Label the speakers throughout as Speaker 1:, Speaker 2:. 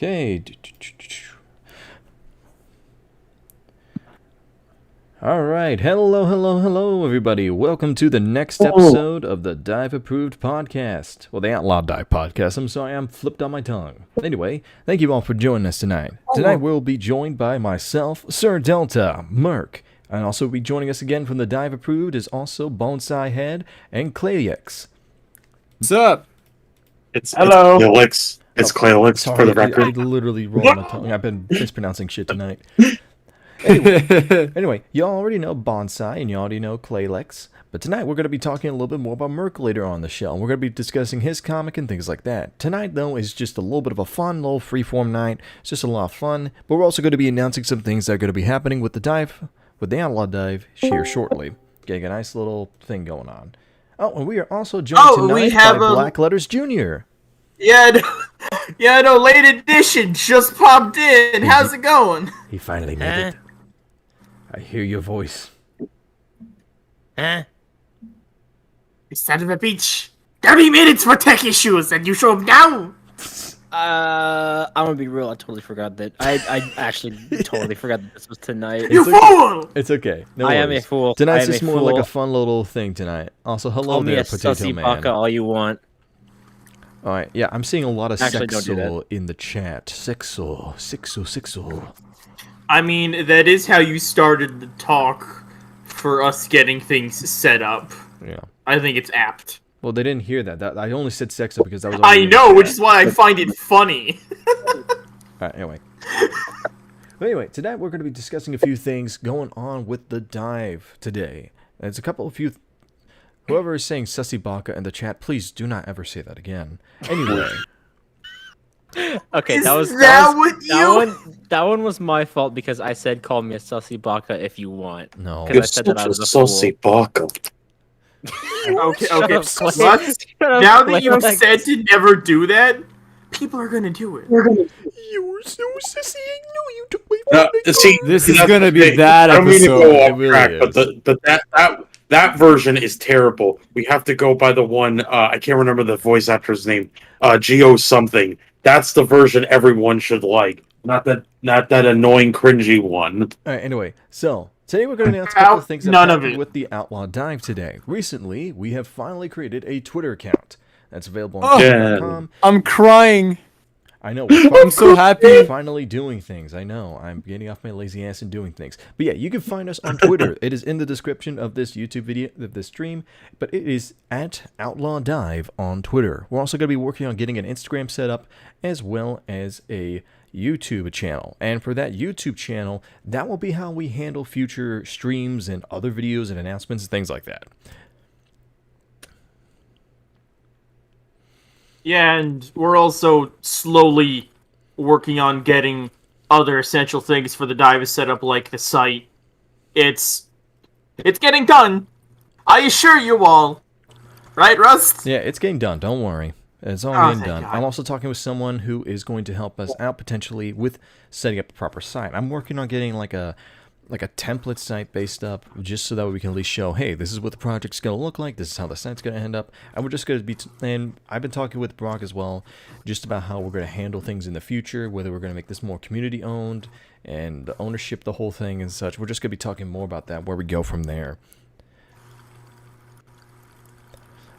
Speaker 1: Okay. All right. Hello, everybody. Welcome to the next episode of the Dive Approved Podcast. Well, the Outlaw Dive Podcast. I'm sorry, I'm flipped on my tongue. Anyway, thank you all for joining us tonight. Tonight we'll be joined by myself, Sir Delta, Merc, and also be joining us again from the Dive Approved is also Bonsai Head and Clayx.
Speaker 2: What's up?
Speaker 3: Hello.
Speaker 1: It's
Speaker 3: Clayx for the record.
Speaker 1: I literally rolled my tongue. I've been mispronouncing shit tonight. Anyway, you already know Bonsai and you already know Claylex, but tonight we're going to be talking a little bit more about Merc later on the show, and we're going to be discussing his comic and things like that. Tonight, though, is just a little bit of a fun, little freeform night. It's just a lot of fun, but we're also going to be announcing some things that are going to be happening with the Outlaw Dive here shortly. Getting a nice little thing going on. Oh, and we are also joined tonight by Black Letters Jr.
Speaker 4: Yeah, no, late edition just popped in. How's it going?
Speaker 1: He finally made it. I hear your voice.
Speaker 4: You son of a bitch. 30 minutes for tech issues and you show them now?
Speaker 2: I'm gonna be real, I totally forgot that. I actually totally forgot that this was tonight.
Speaker 4: You fool!
Speaker 1: It's okay. No
Speaker 2: I
Speaker 1: worries.
Speaker 2: am a fool.
Speaker 1: Tonight's just more like a fun little thing tonight. Also, hello
Speaker 2: Call me
Speaker 1: there,
Speaker 2: a
Speaker 1: Potato
Speaker 2: sussy
Speaker 1: Man.
Speaker 2: baka all you want.
Speaker 1: Alright, yeah, I'm seeing a lot of
Speaker 2: Actually, don't do
Speaker 1: sexual in the chat. Sexual.
Speaker 4: I mean, that is how you started the talk for us getting things set up.
Speaker 1: Yeah.
Speaker 4: I think it's apt.
Speaker 1: Well, they didn't hear that. I only said sexual because that was
Speaker 4: I know, which is why I find it funny.
Speaker 1: Alright, anyway. But anyway, tonight we're going to be discussing a few things going on with the dive today. And it's a few... Whoever is saying sussy baka in the chat, please do not ever say that again. Anyway.
Speaker 2: Okay, that one was my fault because I said call me a sussy baka if you want.
Speaker 1: No.
Speaker 3: You're
Speaker 2: I said
Speaker 3: such
Speaker 2: that I
Speaker 3: a
Speaker 2: was a
Speaker 3: saucy baka.
Speaker 4: Okay.
Speaker 2: What?
Speaker 4: Now that you said to never do that, people are gonna do it.
Speaker 1: You were so sissy. No, you took my
Speaker 2: This is gonna be that
Speaker 3: I don't mean to go
Speaker 2: episode.
Speaker 3: off track, but that version is terrible. We have to go by the one, I can't remember the voice actor's name, Geo something. That's the version everyone should like. Not that annoying, cringy one.
Speaker 1: Alright, anyway, so today we're going to announce a couple of things that happened with the Outlaw Dive today. Recently, we have finally created a Twitter account that's available on Twitter.com.
Speaker 2: I'm crying.
Speaker 1: I know.
Speaker 2: I'm so happy.
Speaker 1: We're finally doing things. I know. I'm getting off my lazy ass and doing things. But yeah, you can find us on Twitter. It is in the description of this YouTube video, of this stream. But it is at Outlaw Dive on Twitter. We're also going to be working on getting an Instagram set up as well as a YouTube channel. And for that YouTube channel, that will be how we handle future streams and other videos and announcements and things like that.
Speaker 4: Yeah, and we're also slowly working on getting other essential things for the dive set up, like the site. It's getting done. I assure you all. Right, Rust?
Speaker 1: Yeah, it's getting done. Don't worry. It's all getting done. God. I'm also talking with someone who is going to help us out potentially with setting up a proper site. I'm working on getting like a template site based up, just so that we can at least show, hey, this is what the project's going to look like, this is how the site's going to end up, and we're just going to be, and I've been talking with Brock as well, just about how we're going to handle things in the future, whether we're going to make this more community owned, and the ownership, the whole thing and such. We're just going to be talking more about that, where we go from there.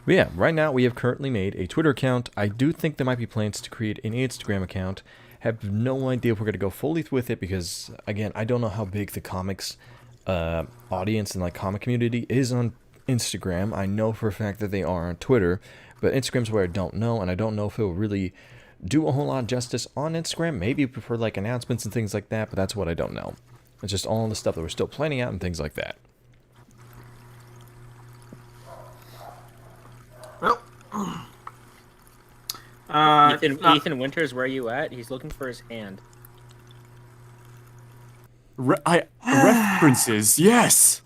Speaker 1: But yeah, right now we have currently made a Twitter account. I do think there might be plans to create an Instagram account. Have no idea if we're going to go fully with it because, again, I don't know how big the comics audience and like comic community is on Instagram. I know for a fact that they are on Twitter, but Instagram's where I don't know, and I don't know if it will really do a whole lot of justice on Instagram. Maybe for like announcements and things like that, but that's what I don't know. It's just all the stuff that we're still planning out and things like that.
Speaker 4: Well,
Speaker 2: Ethan Winters, where are you at? He's looking for his hand.
Speaker 5: References, yes.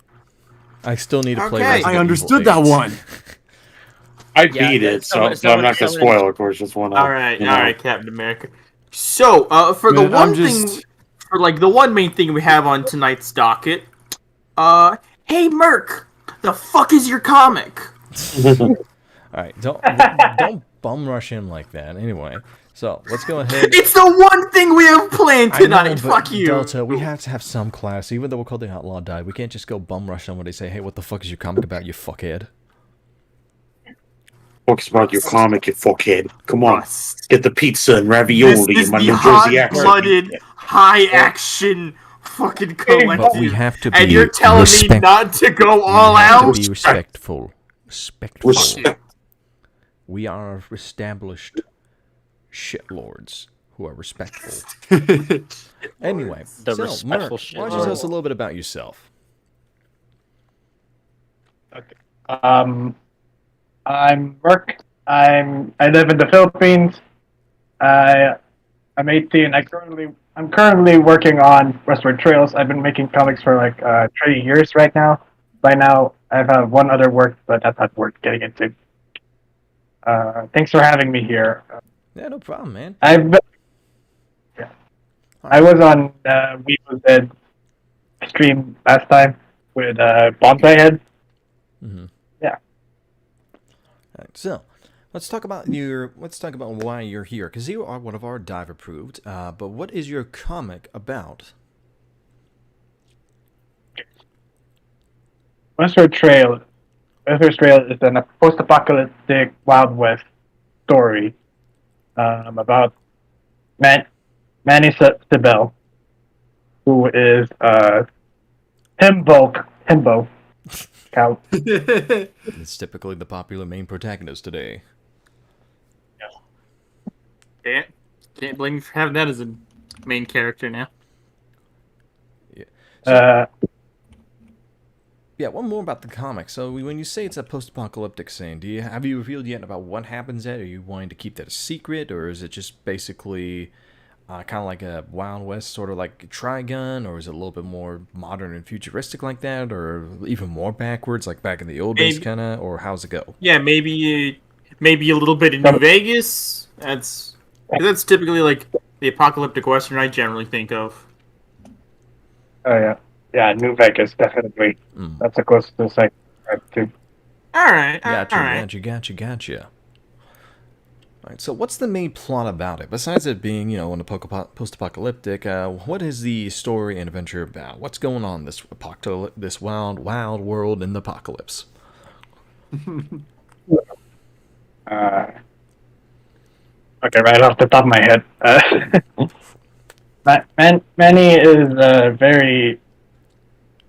Speaker 1: I still need to play.
Speaker 4: Okay.
Speaker 5: I understood that one.
Speaker 3: I beat it, so I'm not gonna spoil. Of course, just one.
Speaker 4: All right, Captain America. So, for the one main thing we have on tonight's docket, hey Merc, the fuck is your comic?
Speaker 1: Alright, don't bum rush him like that. Anyway, So let's go ahead.
Speaker 4: It's the one thing we have planned
Speaker 1: I know,
Speaker 4: tonight.
Speaker 1: but
Speaker 4: Fuck you.
Speaker 1: Delta, we have to have some class. Even though we're called the Outlaw Dive, we can't just go bum rush them when they say, "Hey, what the fuck is your comic about, you fuckhead?"
Speaker 3: Focus about your comic, you fuckhead. Come on,
Speaker 4: Rust.
Speaker 3: get the pizza and
Speaker 4: This
Speaker 3: ravioli
Speaker 4: is
Speaker 3: in my
Speaker 4: the
Speaker 3: New Jersey accent.
Speaker 4: hot-blooded, high-action fucking collective.
Speaker 1: But we have to be
Speaker 4: and you're telling me not to go all
Speaker 1: we have
Speaker 4: out?
Speaker 1: to be respectful. Respectful.
Speaker 3: Respect.
Speaker 1: We are established shitlords who are respectful. Anyway,
Speaker 2: The
Speaker 1: so Mark,
Speaker 2: respectful
Speaker 1: why don't you tell us
Speaker 2: shitlord.
Speaker 1: a little bit about yourself?
Speaker 6: I'm Mark. I live in the Philippines. I'm 18. I'm currently working on Westward Trails. I've been making comics for like 3 years right now. By now, I have one other work, but that's not worth getting into. Thanks for having me here.
Speaker 1: Yeah, no problem, man.
Speaker 6: I was on We Was Dead stream last time with Bonsai Head.
Speaker 1: Mm-hmm.
Speaker 6: Yeah.
Speaker 1: All right, so let's talk about why you're here, because you are one of our dive approved. But what is your comic about?
Speaker 6: Westward Trail. Westward Trail is a post-apocalyptic Wild West story about Manny Sibel, who is Himbo. Cow.
Speaker 1: It's typically the popular main protagonist today.
Speaker 4: Can't blame you for having that as a main character now.
Speaker 1: Yeah, one more about the comic. So when you say it's a post-apocalyptic scene, have you revealed yet about what happens there? Are you wanting to keep that a secret, or is it just basically kind of like a Wild West, sort of like Trigun, or is it a little bit more modern and futuristic like that, or even more backwards, like back in the old days, kind of, or how's it go?
Speaker 4: Yeah, maybe a little bit in New Vegas. That's typically like the apocalyptic western I generally think of.
Speaker 6: Oh yeah, New Vegas definitely. That's the closest to second too.
Speaker 4: All right,
Speaker 1: Gotcha. All right, so what's the main plot about it? Besides it being, in a post-apocalyptic, what is the story and adventure about? What's going on this wild world in the apocalypse?
Speaker 6: Okay, right off the top of my head, Manny is a very,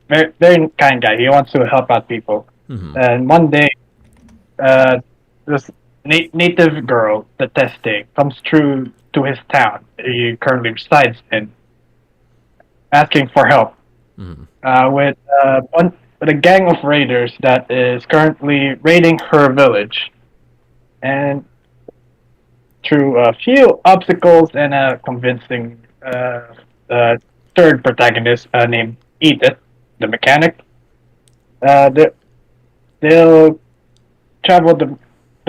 Speaker 6: very, very kind guy. He wants to help out people.
Speaker 1: Mm-hmm.
Speaker 6: And one day, this native girl, the testing, comes through to his town he currently resides in, asking for help.
Speaker 1: Mm-hmm.
Speaker 6: With a gang of raiders that is currently raiding her village, and through a few obstacles and a convincing third protagonist named Edith, the mechanic, they'll travel the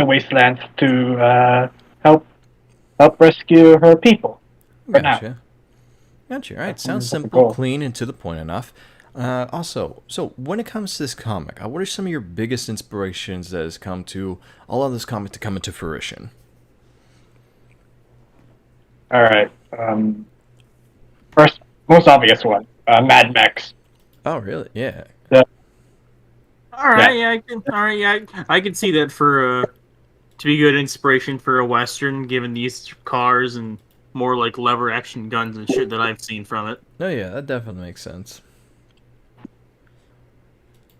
Speaker 6: wastelands to help rescue her people. For now.
Speaker 1: Gotcha. All right, sounds
Speaker 6: That's the
Speaker 1: simple,
Speaker 6: goal.
Speaker 1: clean, and to the point enough. Also, so when it comes to this comic, what are some of your biggest inspirations that has come to allow this comic to come into fruition?
Speaker 6: All right. First, most obvious one, Mad Max.
Speaker 1: Oh, really? Yeah.
Speaker 4: All right, I can see that for to be good inspiration for a western, given these cars and more like lever action guns and shit that I've seen from it.
Speaker 1: Oh, yeah, that definitely makes sense.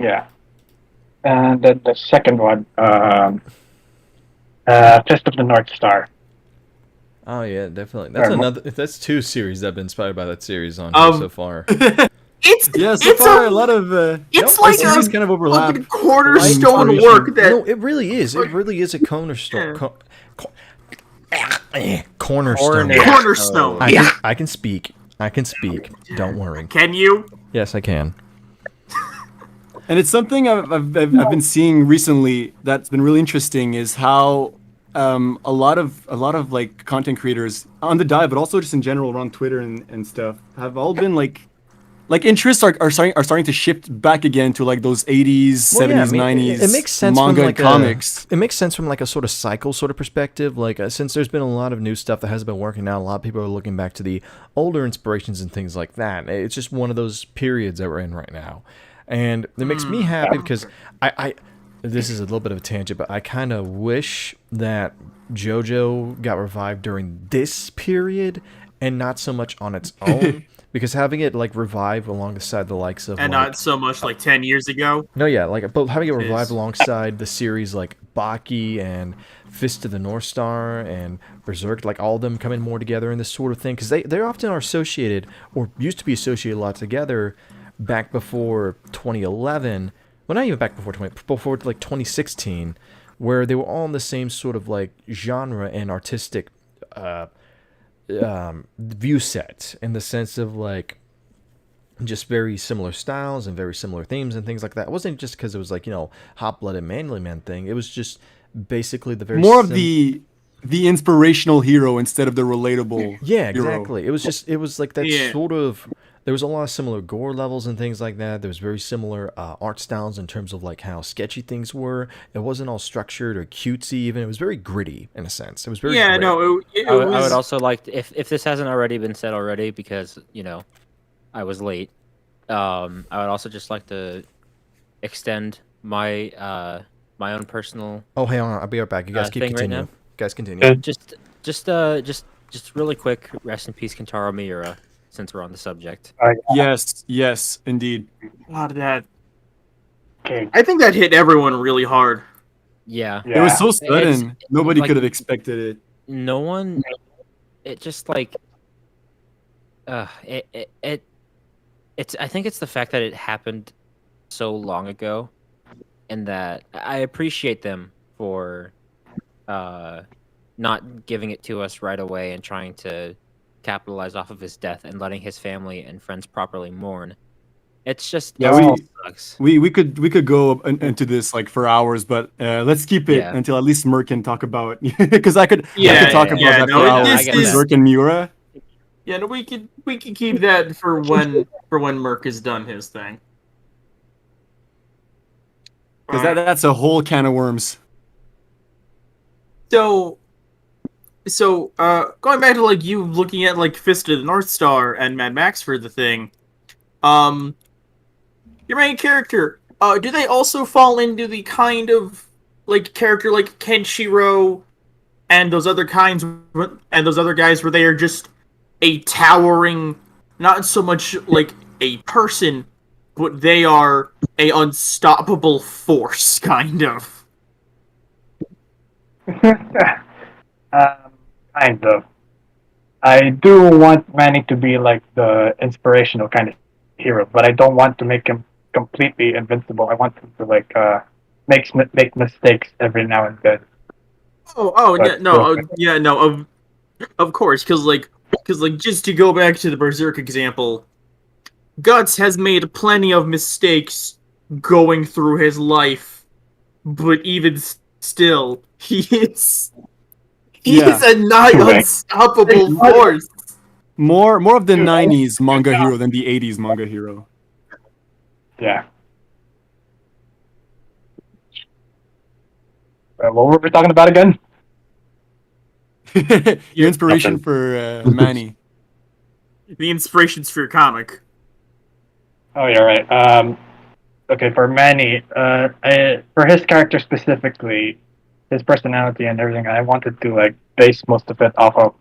Speaker 6: Yeah. And then the second one, Fist of the North Star.
Speaker 1: Oh yeah, definitely. That's That's two series that have been inspired by that series on here so far.
Speaker 4: It's
Speaker 5: a lot of
Speaker 4: it's like
Speaker 5: series
Speaker 4: a
Speaker 5: kind of overlap.
Speaker 4: fucking cornerstone
Speaker 5: Inspiration.
Speaker 4: work that
Speaker 1: No, it really is. It really is a cornerstone. Cornerstone.
Speaker 4: cornerstone.
Speaker 1: I can speak. Don't worry.
Speaker 4: Can you?
Speaker 1: Yes, I can.
Speaker 5: And it's something I've been seeing recently that's been really interesting is how a lot of like content creators on the dive, but also just in general around Twitter and stuff, have all been like like interests are starting to shift back again to like those 80s,
Speaker 1: Well,
Speaker 5: 70s,
Speaker 1: yeah, I mean,
Speaker 5: 90s
Speaker 1: it makes sense
Speaker 5: manga
Speaker 1: from
Speaker 5: and
Speaker 1: like
Speaker 5: comics.
Speaker 1: it makes sense from like a sort of cycle sort of perspective. Like since there's been a lot of new stuff that hasn't been working out, a lot of people are looking back to the older inspirations and things like that. It's just one of those periods that we're in right now, and it makes me happy because I this is a little bit of a tangent, but I kind of wish that JoJo got revived during this period and not so much on its own. Because having it like revive alongside the likes of
Speaker 4: And
Speaker 1: like
Speaker 4: not so much like 10 years ago.
Speaker 1: no, yeah, like but having it revived
Speaker 4: Is-
Speaker 1: alongside the series like Baki and Fist of the North Star and Berserk, like all of them coming more together in this sort of thing, because they often are associated or used to be associated a lot together back before 2011. Well, not even back before like 2016, where they were all in the same sort of like genre and artistic view set in the sense of like just very similar styles and very similar themes and things like that. It wasn't just because it was like, hot-blooded manly man thing. It was just basically the very
Speaker 5: More of the inspirational hero instead of the relatable
Speaker 1: yeah,
Speaker 5: hero.
Speaker 1: exactly. It was like that
Speaker 4: Yeah.
Speaker 1: sort of. There was a lot of similar gore levels and things like that. There was very similar art styles in terms of like how sketchy things were. It wasn't all structured or cutesy. Even it was very gritty in a sense. It was very
Speaker 4: Yeah,
Speaker 1: grit.
Speaker 4: no, it
Speaker 2: I would
Speaker 4: was.
Speaker 2: also like if this hasn't already been said already because I was late. I would also just like to extend my own personal
Speaker 1: Oh, hey, on. I'll be right back. You guys keep
Speaker 2: thing right
Speaker 1: continue.
Speaker 2: now.
Speaker 1: Guys continue.
Speaker 3: Yeah.
Speaker 2: just really quick. Rest in peace, Kentaro Miura. Since we're on the subject.
Speaker 5: Yes, indeed.
Speaker 4: God, that.
Speaker 6: Okay.
Speaker 4: I think that hit everyone really hard.
Speaker 2: Yeah.
Speaker 5: It was so
Speaker 2: It's
Speaker 5: sudden. Nobody
Speaker 2: like-
Speaker 5: could have expected it.
Speaker 2: No one. It just like. It's. I think it's the fact that it happened so long ago, and that I appreciate them for, not giving it to us right away and trying to capitalize off of his death and letting his family and friends properly mourn. It's just
Speaker 5: Yeah,
Speaker 2: it
Speaker 5: we-
Speaker 2: all sucks.
Speaker 5: We could go into this like for hours, but let's keep it
Speaker 2: Yeah.
Speaker 5: until at least Merc can talk about because I could
Speaker 4: Yeah,
Speaker 5: talk
Speaker 2: yeah,
Speaker 5: about
Speaker 4: yeah,
Speaker 5: that
Speaker 4: no,
Speaker 5: for
Speaker 4: it-
Speaker 5: hours.
Speaker 2: I get that.
Speaker 5: Berserk and Miura.
Speaker 4: Yeah, no, we could keep that for when Merc has done his thing.
Speaker 5: Because that's a whole can of worms.
Speaker 4: So, going back to like you looking at like Fist of the North Star and Mad Max for the thing, your main character, do they also fall into the kind of like character like Kenshiro and those other kinds and those other guys where they are just a towering, not so much like a person, but they are a unstoppable force, kind of.
Speaker 6: Kind of. I do want Manny to be like the inspirational kind of hero, but I don't want to make him completely invincible. I want him to like make mistakes every now and then.
Speaker 4: Oh, yeah,
Speaker 6: But
Speaker 4: no,
Speaker 6: okay.
Speaker 4: yeah, no, of course, because just to go back to the Berserk example, Guts has made plenty of mistakes going through his life, but even still, he is
Speaker 5: Yeah.
Speaker 4: a nigh
Speaker 6: Right.
Speaker 4: unstoppable force.
Speaker 5: More of the '90s manga hero than the '80s manga hero.
Speaker 6: Yeah. What were we talking about again?
Speaker 5: Your inspiration
Speaker 3: Nothing.
Speaker 5: for Manny.
Speaker 4: The inspirations for your comic.
Speaker 6: Oh, yeah, right. Okay, for Manny, for his character specifically, his personality and everything, I wanted to like base most of it off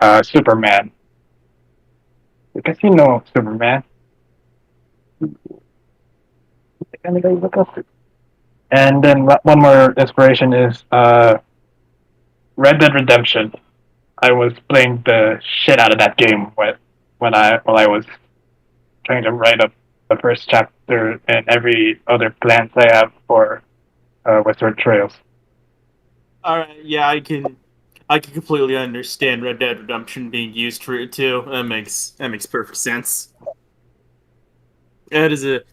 Speaker 6: of Superman, because you know Superman. The kind of guy you look up to. And then one more inspiration is Red Dead Redemption. I was playing the shit out of that game while I was trying to write up the first chapter and every other plans I have for Westward Trails.
Speaker 4: Alright, yeah, I can completely understand Red Dead Redemption being used for it too. That makes perfect sense. That is a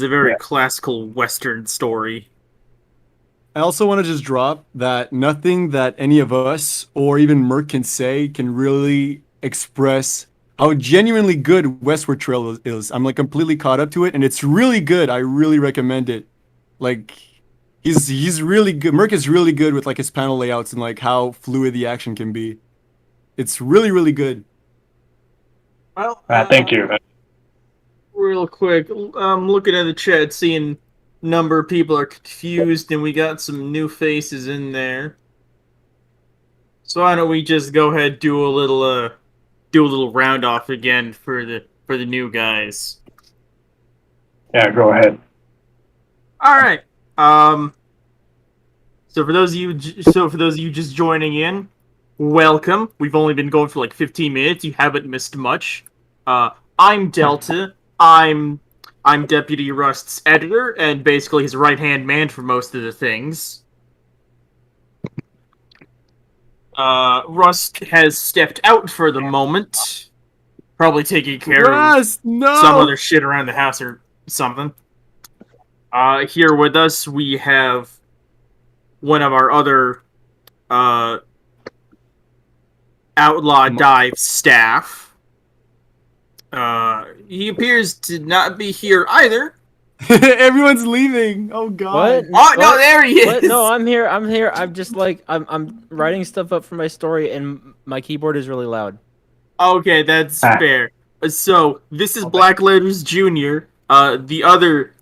Speaker 4: very
Speaker 6: Yeah.
Speaker 4: classical Western story.
Speaker 5: I also want to just drop that nothing that any of us or even Merc can say can really express how genuinely good Westward Trail is. I'm like completely caught up to it, and it's really good. I really recommend it. Like, he's really good. Merc is really good with like his panel layouts and like how fluid the action can be. It's really good.
Speaker 4: Well,
Speaker 6: Thank you.
Speaker 4: real quick, I'm looking at the chat, seeing number of people are confused, and we got some new faces in there. So why don't we just go ahead do a little round off again for the new guys.
Speaker 6: Yeah, go ahead.
Speaker 4: All right. So for those of you just joining in, welcome. We've only been going for like 15 minutes. You haven't missed much. I'm Delta. I'm Deputy Rust's editor and basically his right-hand man for most of the things. Rust has stepped out for the moment, probably taking care of some other shit around the house or something. Here with us we have one of our other Outlaw dive staff. He appears to not be here either.
Speaker 5: Everyone's leaving. Oh god.
Speaker 2: What?
Speaker 4: Oh no, there he is.
Speaker 2: What? No, I'm here. I'm just like I'm writing stuff up for my story, and my keyboard is really loud.
Speaker 4: Okay, that's fair. So this is Black Letters Jr. The other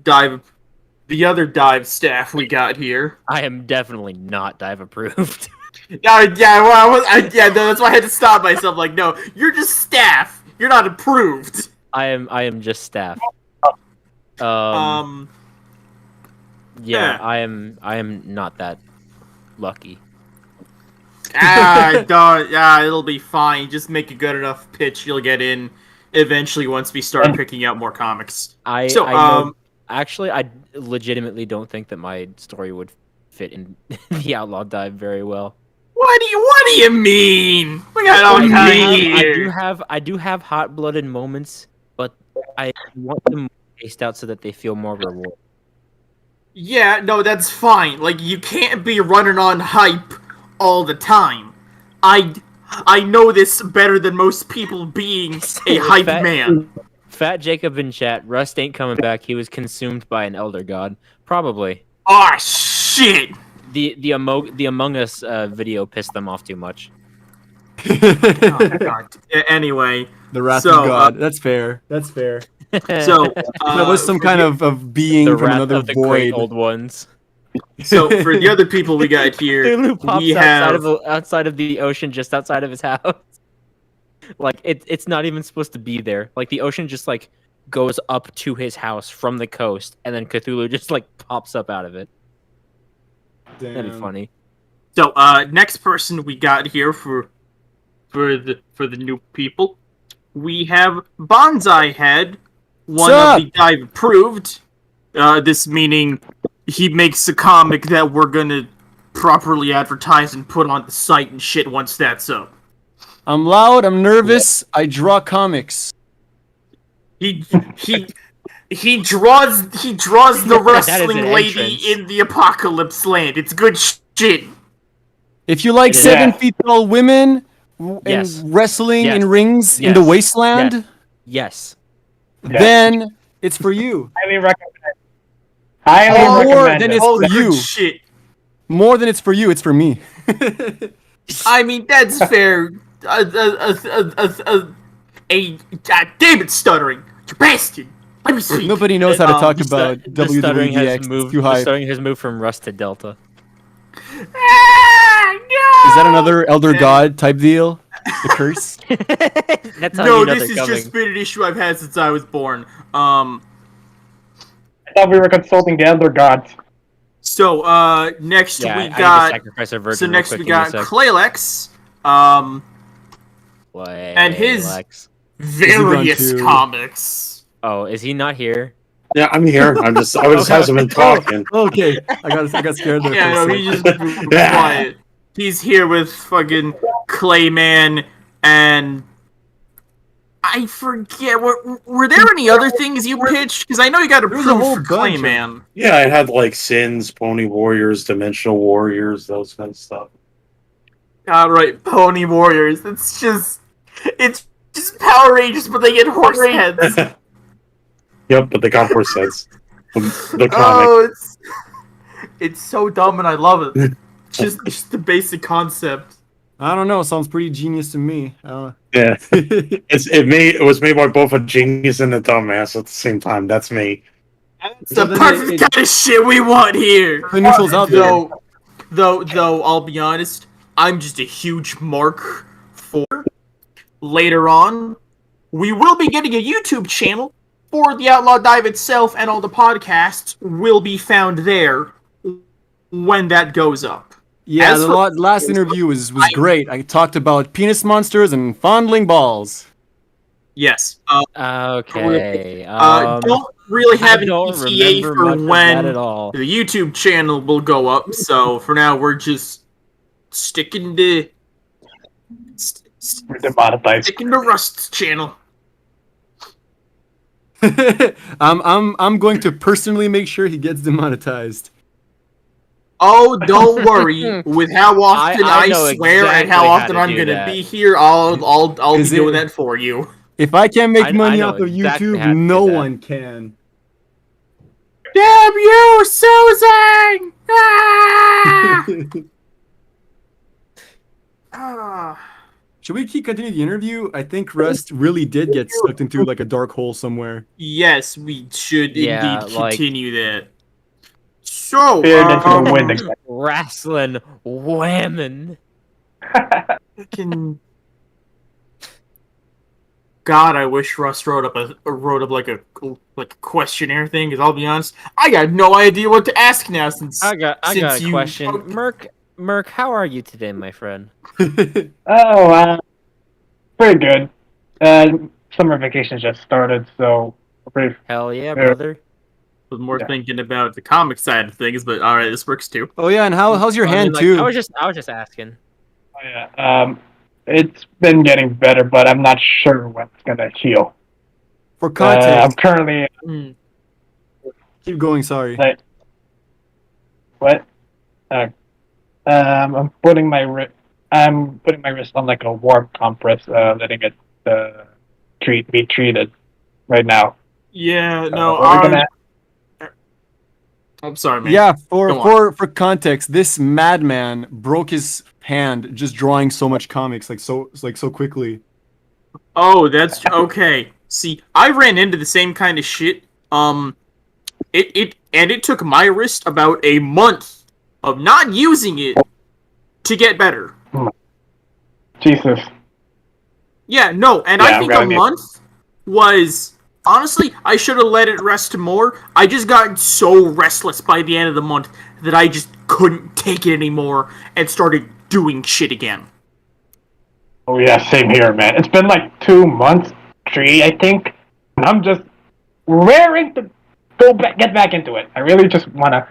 Speaker 4: dive staff we got here.
Speaker 2: I am definitely not dive approved.
Speaker 4: Yeah, well, that's why I had to stop myself. Like, no, you're just staff. You're not approved.
Speaker 2: I am just staff.
Speaker 4: Yeah.
Speaker 2: I am not that lucky.
Speaker 4: It'll be fine. Just make a good enough pitch, you'll get in eventually once we start picking out more comics.
Speaker 2: I know, actually, I legitimately don't think that my story would fit in the Outlaw Dive very well.
Speaker 4: What do you mean? We got all here.
Speaker 2: I do have hot-blooded moments, but I want them spaced out so that they feel more rewarding.
Speaker 4: Yeah, no, that's fine. Like, you can't be running on hype all the time. I know this better than most people being a hype man.
Speaker 2: Fat Jacob in chat, Rust ain't coming back. He was consumed by an elder god. Probably.
Speaker 4: Ah, shit!
Speaker 2: The Among Us video pissed them off too much.
Speaker 4: Oh, God. Anyway.
Speaker 5: The wrath of God. That's fair.
Speaker 4: So
Speaker 5: that was some kind of being
Speaker 2: the
Speaker 5: from
Speaker 2: wrath
Speaker 5: another
Speaker 2: of the
Speaker 5: void.
Speaker 2: great old ones.
Speaker 4: So for the other people we got here,
Speaker 2: Cthulhu pops
Speaker 4: we
Speaker 2: outside of the ocean, just outside of his house. Like it's not even supposed to be there. Like the ocean just like goes up to his house from the coast, and then Cthulhu just like pops up out of it.
Speaker 5: Damn.
Speaker 2: That'd be funny.
Speaker 4: So next person we got here for the new people, we have Bonsai Head, one of the dive approved. This meaning he makes a comic that we're gonna properly advertise and put on the site and shit once that's up.
Speaker 5: I'm loud, I'm nervous, I draw comics.
Speaker 4: He draws the wrestling lady in the Apocalypse Land. It's good shit.
Speaker 5: If you like 7 feet tall women and wrestling in rings in the wasteland, then it's for you.
Speaker 6: Highly recommend. Highly
Speaker 5: More
Speaker 6: recommend
Speaker 5: than
Speaker 6: it.
Speaker 5: it's for
Speaker 4: Good
Speaker 5: you.
Speaker 4: shit.
Speaker 5: More than it's for you, it's for me.
Speaker 4: I mean, that's fair. God damn it, stuttering. You bastard. Let me speak.
Speaker 5: Nobody knows how to talk about
Speaker 2: The stuttering has
Speaker 5: WWDX.
Speaker 2: moved.
Speaker 5: Too
Speaker 2: The
Speaker 5: high.
Speaker 2: stuttering has moved from Rust to Delta.
Speaker 5: Is that another Elder God type deal? The curse?
Speaker 2: That's how
Speaker 4: No,
Speaker 2: you know
Speaker 4: this
Speaker 2: they're
Speaker 4: has
Speaker 2: coming.
Speaker 4: just been an issue I've had since I was born.
Speaker 6: I thought we were consulting the Elder Gods.
Speaker 4: So next we
Speaker 2: I need to
Speaker 4: got.
Speaker 2: sacrifice a virgin
Speaker 4: So
Speaker 2: real
Speaker 4: next
Speaker 2: quick,
Speaker 4: we
Speaker 2: give me a
Speaker 4: got
Speaker 2: sec.
Speaker 4: Claylex. And his
Speaker 2: Lex.
Speaker 4: various
Speaker 5: too?
Speaker 4: comics.
Speaker 2: Oh, is he not here?
Speaker 3: Yeah, I'm here. I just hasn't been talking.
Speaker 5: Okay, I got scared there.
Speaker 4: Yeah,
Speaker 5: for a
Speaker 4: no,
Speaker 5: sec.
Speaker 4: he's just quiet. He's here with fucking Clayman and I forget. Were there any other things you pitched? Because I know you got
Speaker 5: was a
Speaker 4: approved
Speaker 5: whole
Speaker 4: for
Speaker 5: bunch of-
Speaker 4: Clayman.
Speaker 3: Yeah, I had like Sins, Pony Warriors, Dimensional Warriors, those kind of stuff.
Speaker 4: All right, Pony Warriors. It's Just Power Rangers, but they get horse heads.
Speaker 3: Yep, but they got horse heads. The comic.
Speaker 4: Oh, it's so dumb, and I love it. Just the basic concept.
Speaker 5: I don't know. Sounds pretty genius to me.
Speaker 3: Yeah, it was made by both a genius and a dumbass at the same time. That's me.
Speaker 4: It's the perfect kind of shit we want here.
Speaker 5: The neutrals out there.
Speaker 4: Though, I'll be honest, I'm just a huge mark for later on. We will be getting a YouTube channel for the Outlaw Dive itself, and all the podcasts will be found there when that goes up.
Speaker 5: Yeah, the last interview was great. I talked about penis monsters and fondling balls.
Speaker 4: Yes.
Speaker 2: Okay.
Speaker 4: Don't really have
Speaker 2: I
Speaker 4: an
Speaker 2: don't
Speaker 4: ETA
Speaker 2: remember
Speaker 4: for
Speaker 2: much of
Speaker 4: when
Speaker 2: that at all.
Speaker 4: the YouTube channel will go up. So for now, we're just sticking to
Speaker 6: We're demonetized.
Speaker 4: sticking to Rust's channel.
Speaker 5: I'm going to personally make sure he gets demonetized.
Speaker 4: Oh, don't worry. With how often
Speaker 2: I
Speaker 4: I
Speaker 2: know
Speaker 4: swear and
Speaker 2: exactly
Speaker 4: how
Speaker 2: how
Speaker 4: often
Speaker 2: to
Speaker 4: I'm
Speaker 2: do
Speaker 4: gonna
Speaker 2: that.
Speaker 4: be here, I'll be
Speaker 5: Is
Speaker 4: doing
Speaker 5: it-
Speaker 4: that for you.
Speaker 5: If I can't make
Speaker 2: I
Speaker 5: money
Speaker 2: know
Speaker 5: off of
Speaker 2: exactly
Speaker 5: YouTube,
Speaker 2: how to do
Speaker 5: no
Speaker 2: that.
Speaker 5: one can.
Speaker 4: Damn you, Susan! Ah! Ah.
Speaker 5: Should we keep continuing the interview? I think Rust really did get sucked into like a dark hole somewhere.
Speaker 4: Yes, we should
Speaker 2: Yeah,
Speaker 4: indeed
Speaker 2: like-
Speaker 4: continue that. So,
Speaker 6: Peered into the wind again.
Speaker 2: Wrestling whammon.
Speaker 4: fucking- God, I wish Russ wrote up like a questionnaire thing. Because I'll be honest, I got no idea what to ask now since
Speaker 2: I got
Speaker 4: since
Speaker 2: a
Speaker 4: you-
Speaker 2: question. Merc, how are you today, my friend?
Speaker 6: Oh, pretty good. Summer vacation just started, so pretty.
Speaker 2: Hell yeah,
Speaker 6: Yeah.
Speaker 2: brother.
Speaker 4: was more
Speaker 6: Yeah.
Speaker 4: thinking about the comic side of things. But all right, this works too.
Speaker 5: Oh yeah, and how's your
Speaker 2: I mean,
Speaker 5: hand
Speaker 2: like,
Speaker 5: too?
Speaker 2: I was just asking.
Speaker 6: Oh, yeah. It's been getting better, but I'm not sure when it's gonna heal.
Speaker 5: For
Speaker 6: I'm
Speaker 5: context,
Speaker 6: currently
Speaker 5: keep going. Sorry.
Speaker 6: like what? I'm putting my wrist on like a warm compress, letting it be treated right now.
Speaker 4: Yeah, no,
Speaker 6: We're gonna.
Speaker 4: I'm sorry, man.
Speaker 5: Yeah,
Speaker 4: Go
Speaker 5: for context, this madman broke his hand just drawing so much comics so quickly.
Speaker 4: Oh, that's okay. See, I ran into the same kind of shit. It took my wrist about a month of not using it to get better.
Speaker 6: Jesus.
Speaker 4: Yeah, no, and
Speaker 6: Yeah,
Speaker 4: I
Speaker 6: I'm
Speaker 4: think
Speaker 6: gonna
Speaker 4: a
Speaker 6: need-
Speaker 4: month was honestly, I should have let it rest more. I just got so restless by the end of the month that I just couldn't take it anymore and started doing shit again.
Speaker 6: Oh yeah, same here, man. It's been like 2 months, 3, I think. And I'm just raring to get back into it. I really just wanna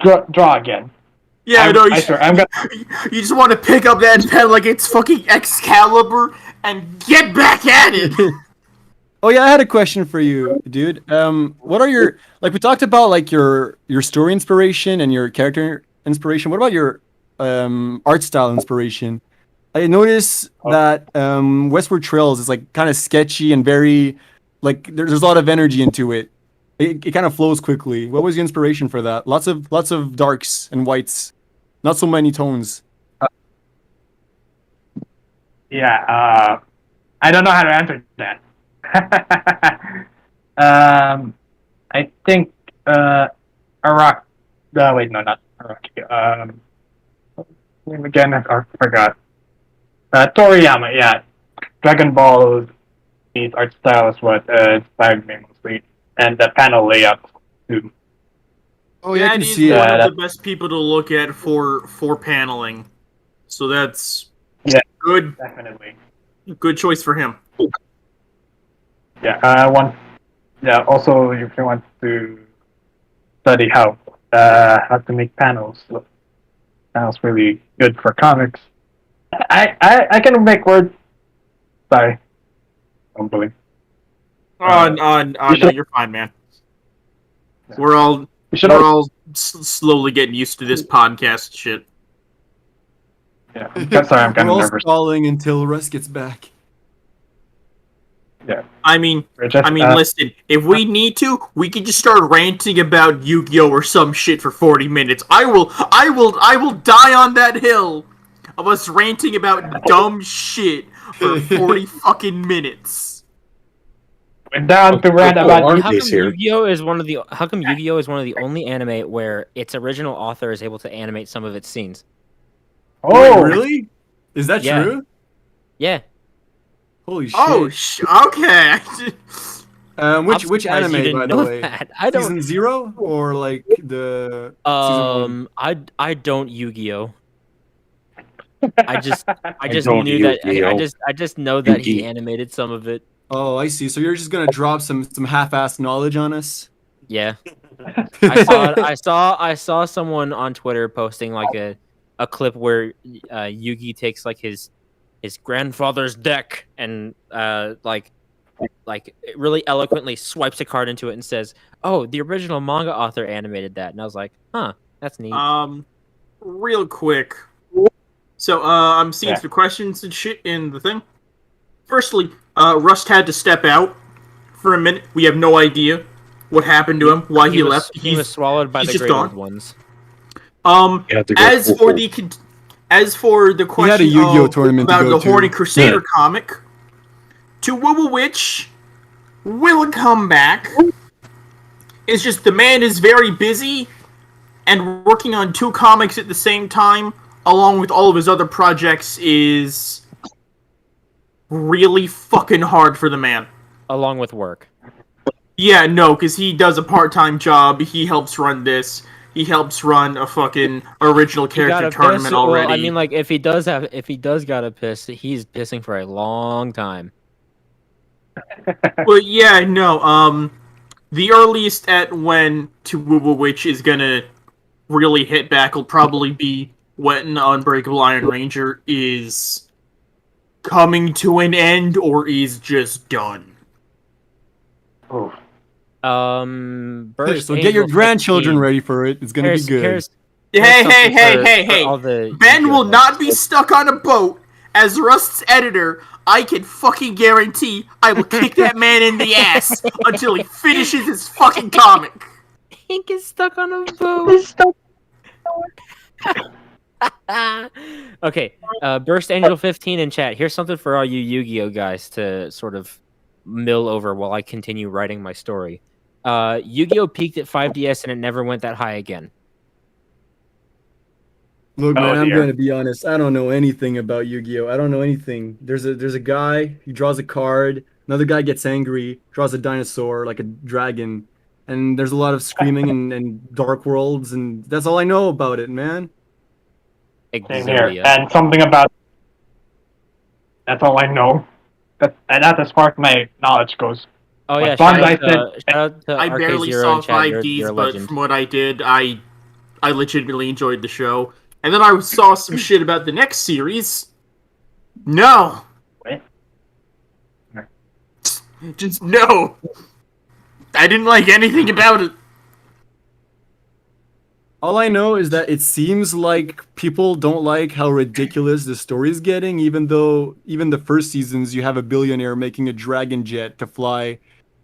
Speaker 6: draw again.
Speaker 4: Yeah, I know.
Speaker 6: I swear, I'm gonna.
Speaker 4: You just want to pick up that pen like it's fucking Excalibur and get back at it.
Speaker 5: Oh yeah, I had a question for you, dude. What are your we talked about like your story inspiration and your character inspiration. What about your art style inspiration? I noticed that Westward Trails is like kind of sketchy and very like there's a lot of energy into it. It kind of flows quickly. What was the inspiration for that? Lots of darks and whites, not so many tones.
Speaker 6: Yeah, I don't know how to answer that. I think Iraq. Wait, no, not Iraq. Name again? I forgot. Toriyama. Yeah, Dragon Ball. His art style is what inspired me mostly, and the panel layout too.
Speaker 5: Oh yeah, I can
Speaker 4: he's
Speaker 5: see
Speaker 4: one
Speaker 5: it.
Speaker 4: of the best people to look at for paneling. So that's good.
Speaker 6: Definitely.
Speaker 4: Good choice for him.
Speaker 6: Yeah. Also, if you want to study how to make panels, panels really good for comics. I can make words. Sorry, humbling.
Speaker 4: No, you're fine, man. We're all
Speaker 6: You should.
Speaker 4: slowly getting used to this podcast shit.
Speaker 6: Yeah. Sorry, I'm kind
Speaker 5: We're
Speaker 6: of
Speaker 5: all
Speaker 6: nervous.
Speaker 5: stalling until Russ gets back.
Speaker 4: I mean,
Speaker 6: We're just,
Speaker 4: listen. If we need to, we can just start ranting about Yu-Gi-Oh or some shit for 40 minutes. I will die on that hill of us ranting about dumb shit for 40 fucking minutes.
Speaker 6: we're down to rant
Speaker 3: Oh,
Speaker 6: about
Speaker 3: aren't
Speaker 2: How
Speaker 3: these
Speaker 2: come
Speaker 3: here?
Speaker 2: Yu-Gi-Oh is one of the only anime where its original author is able to animate some of its scenes?
Speaker 5: Wait,
Speaker 6: Oh,
Speaker 5: really? Is that
Speaker 2: Yeah.
Speaker 5: true?
Speaker 2: Yeah.
Speaker 5: Holy shit.
Speaker 4: Oh, okay.
Speaker 5: Which
Speaker 2: I'm surprised you
Speaker 5: anime,
Speaker 2: didn't
Speaker 5: by the
Speaker 2: know
Speaker 5: way?
Speaker 2: that. I don't.
Speaker 5: Season 0 or like the season 1?
Speaker 2: I don't Yu-Gi-Oh. I just
Speaker 3: don't
Speaker 2: knew that.
Speaker 3: Yu-Gi-Oh.
Speaker 2: I just know that he
Speaker 3: Yu-Gi.
Speaker 2: animated some of it.
Speaker 5: Oh, I see. So you're just gonna drop some half-assed knowledge on us?
Speaker 2: Yeah. I saw someone on Twitter posting like a clip where Yugi takes like his grandfather's deck and like really eloquently swipes a card into it and says, "Oh, the original manga author animated that." And I was like, "Huh, that's neat."
Speaker 4: Real quick. So, I'm seeing
Speaker 6: Yeah.
Speaker 4: some questions and shit in the thing. Firstly, Rust had to step out for a minute. We have no idea what happened to him, why he left.
Speaker 2: He was swallowed by
Speaker 4: he's
Speaker 2: the
Speaker 4: just
Speaker 2: great old
Speaker 4: gone.
Speaker 2: ones.
Speaker 3: Yeah, to go
Speaker 4: As
Speaker 3: full
Speaker 4: for
Speaker 3: full.
Speaker 4: the
Speaker 5: He had a
Speaker 4: question
Speaker 5: Yu-Gi-Oh tournament to
Speaker 4: about
Speaker 5: go
Speaker 4: the
Speaker 5: to.
Speaker 4: Horny Crusader comic, to Woo Witch will come back. It's just the man is very busy and working on 2 comics at the same time, along with all of his other projects, is really fucking hard for the man.
Speaker 2: Along with work.
Speaker 4: Yeah, no, because he does a part-time job. He helps run this. He helps run a fucking original
Speaker 2: He
Speaker 4: character
Speaker 2: gotta
Speaker 4: tournament
Speaker 2: piss.
Speaker 4: already.
Speaker 2: Well, I mean, like if he does gotta piss, he's pissing for a long time.
Speaker 4: Well, yeah, no. The earliest at when to Woo Witch is gonna really hit back will probably be when Unbreakable Iron Ranger is coming to an end or is just done.
Speaker 6: oh.
Speaker 2: Burst
Speaker 5: So get your
Speaker 2: Angel
Speaker 5: grandchildren
Speaker 2: 15.
Speaker 5: ready for it. It's gonna be good.
Speaker 2: Here's
Speaker 4: Hey,
Speaker 2: something for
Speaker 4: hey!
Speaker 2: all the
Speaker 4: Ben
Speaker 2: Yu-Gi-Oh
Speaker 4: will
Speaker 2: heads.
Speaker 4: not be stuck on a boat. As Rust's editor, I can fucking guarantee I will kick that man in the ass until he finishes his fucking comic.
Speaker 2: He gets stuck on a boat. Okay, Burst Angel 15 in chat. Here's something for all you Yu-Gi-Oh guys to sort of mill over while I continue writing my story. Yu-Gi-Oh peaked at 5DS and it never went that high again.
Speaker 5: Look,
Speaker 6: Oh,
Speaker 5: man, I'm
Speaker 6: dear.
Speaker 5: gonna be honest. I don't know anything about Yu-Gi-Oh. I don't know anything. There's a guy. He draws a card. Another guy gets angry, draws a dinosaur like a dragon, and there's a lot of screaming and dark worlds, and that's all I know about it, man.
Speaker 6: Same here.
Speaker 2: Exodia.
Speaker 6: And something about. That's all I know. That's as far as my knowledge goes.
Speaker 2: Oh yeah,
Speaker 6: Like, Bonds, I
Speaker 2: shout out to
Speaker 4: I
Speaker 2: Arcade
Speaker 4: barely
Speaker 2: Zero
Speaker 4: saw
Speaker 2: in chat. You're
Speaker 4: 5Ds,
Speaker 2: a
Speaker 4: but
Speaker 2: legend.
Speaker 4: from what I did, I legitimately enjoyed the show. And then I saw some shit about the next series. No.
Speaker 6: Wait.
Speaker 4: Just no. I didn't like anything about it.
Speaker 5: All I know is that it seems like people don't like how ridiculous the story is getting, even though even the first seasons you have a billionaire making a dragon jet to fly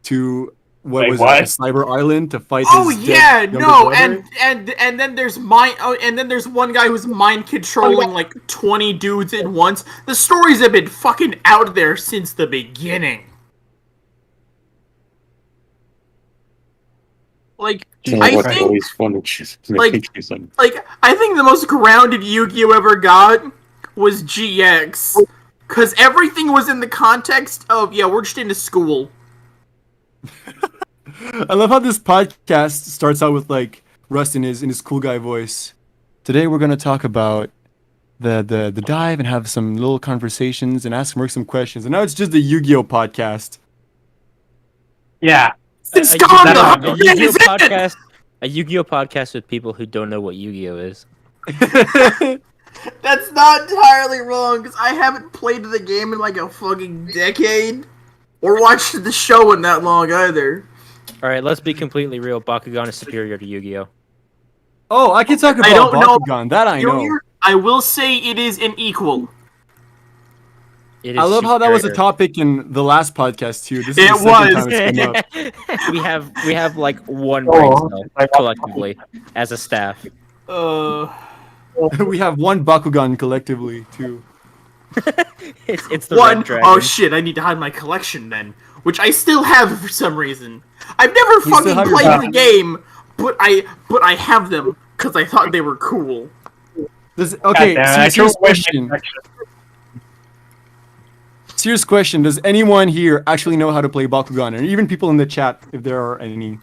Speaker 5: to
Speaker 6: Wait,
Speaker 5: was
Speaker 6: what?
Speaker 5: it, a cyber island to fight
Speaker 4: Oh
Speaker 5: his
Speaker 4: yeah,
Speaker 5: dead younger
Speaker 4: no,
Speaker 5: brother?
Speaker 4: and then there's and then there's one guy who's mind controlling like 20 dudes at once. The stories have been fucking out there since the beginning. Like I
Speaker 3: What's
Speaker 4: think
Speaker 3: always fun and shit.
Speaker 4: like I think the most grounded Yu-Gi-Oh ever got was GX. Cause everything was in the context of we're just into school.
Speaker 5: I love how this podcast starts out with like Rust in his cool guy voice. Today we're gonna talk about the dive and have some little conversations and ask Merc some questions. And now it's just a Yu-Gi-Oh podcast.
Speaker 6: Yeah.
Speaker 4: It's
Speaker 2: A
Speaker 4: gone.
Speaker 6: Yu-Gi-Oh
Speaker 4: The
Speaker 2: Yu-Gi-Oh
Speaker 4: is it?
Speaker 2: podcast. A Yu-Gi-Oh podcast with people who don't know what Yu-Gi-Oh is.
Speaker 4: That's not entirely wrong, because I haven't played the game in like a fucking decade, or watched the show in that long either.
Speaker 2: All right, let's be completely real. Bakugan is superior to Yu-Gi-Oh.
Speaker 5: Oh, I can talk
Speaker 4: I
Speaker 5: about
Speaker 4: don't know.
Speaker 5: Bakugan. That I know.
Speaker 4: I will say it is an equal.
Speaker 2: It
Speaker 5: I
Speaker 2: is
Speaker 5: love how that was a
Speaker 2: superior.
Speaker 5: topic in the last podcast too. This is
Speaker 4: It
Speaker 5: the second
Speaker 4: was.
Speaker 5: time it's come up.
Speaker 2: we have like one brain
Speaker 6: Oh,
Speaker 2: cell
Speaker 6: like-
Speaker 2: collectively as a staff.
Speaker 5: We have one Bakugan collectively too.
Speaker 2: It's the
Speaker 4: One.
Speaker 2: red dragon.
Speaker 4: Oh shit! I need to hide my collection then, which I still have for some reason. I've never
Speaker 5: still
Speaker 4: fucking
Speaker 5: have your
Speaker 4: played the
Speaker 5: Bakugan?
Speaker 4: game, but I have them because I thought they were cool.
Speaker 5: Okay,
Speaker 6: Goddamn, I
Speaker 5: serious
Speaker 6: threw away my
Speaker 5: question.
Speaker 6: collection.
Speaker 5: Serious question. Does anyone here actually know how to play Bakugan? Or even people in the chat, if there are any.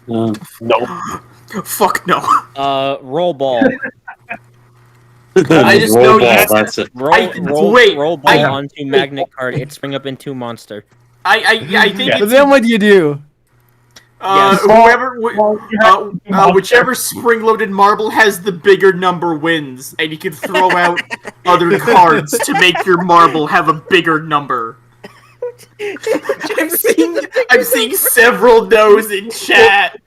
Speaker 6: Nope.
Speaker 4: Fuck no.
Speaker 2: Roll ball.
Speaker 4: I just
Speaker 3: Roll
Speaker 4: know
Speaker 3: ball,
Speaker 4: you-
Speaker 3: that's it.
Speaker 2: Roll ball
Speaker 4: I-
Speaker 2: onto magnet card. It spring up into monster.
Speaker 4: I think
Speaker 6: Yeah.
Speaker 5: But
Speaker 4: it's
Speaker 5: then what do you do?
Speaker 2: Yes.
Speaker 4: whoever
Speaker 6: Well, you have-
Speaker 4: whichever spring-loaded marble has the bigger number wins, and you can throw out other cards to make your marble have a bigger number. I'm seeing several no's in chat.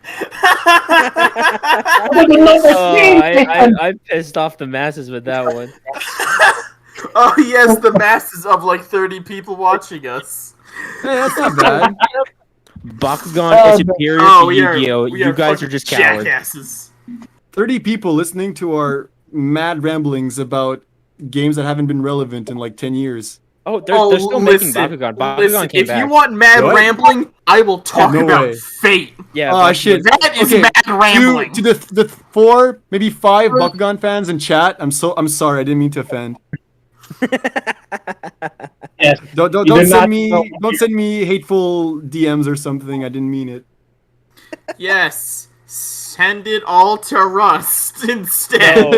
Speaker 2: I pissed off the masses with that one.
Speaker 4: Oh yes, the masses of like 30 people watching us.
Speaker 5: Hey, that's not bad.
Speaker 2: Bakugan is superior to Yu-Gi-Oh! You guys are just cowards.
Speaker 4: jackasses.
Speaker 5: 30 people listening to our mad ramblings about games that haven't been relevant in like 10 years.
Speaker 2: Oh, they're still making Bakugan. Bakugan
Speaker 4: Listen,
Speaker 2: came
Speaker 4: if
Speaker 2: back.
Speaker 4: you want mad
Speaker 5: What?
Speaker 4: rambling, I will talk
Speaker 5: no
Speaker 4: about
Speaker 5: way.
Speaker 4: Fate.
Speaker 2: Yeah.
Speaker 5: Oh
Speaker 2: Bakugan-
Speaker 5: shit.
Speaker 4: That is
Speaker 5: Okay,
Speaker 4: mad rambling.
Speaker 5: To the 4, maybe 5 Bakugan fans in chat. I'm sorry, I didn't mean to offend.
Speaker 6: Yes.
Speaker 5: Don't
Speaker 6: You
Speaker 5: don't
Speaker 6: did not
Speaker 5: send me
Speaker 6: know-
Speaker 5: don't send me hateful DMs or something. I didn't mean it.
Speaker 4: Yes, send it all to Rust instead.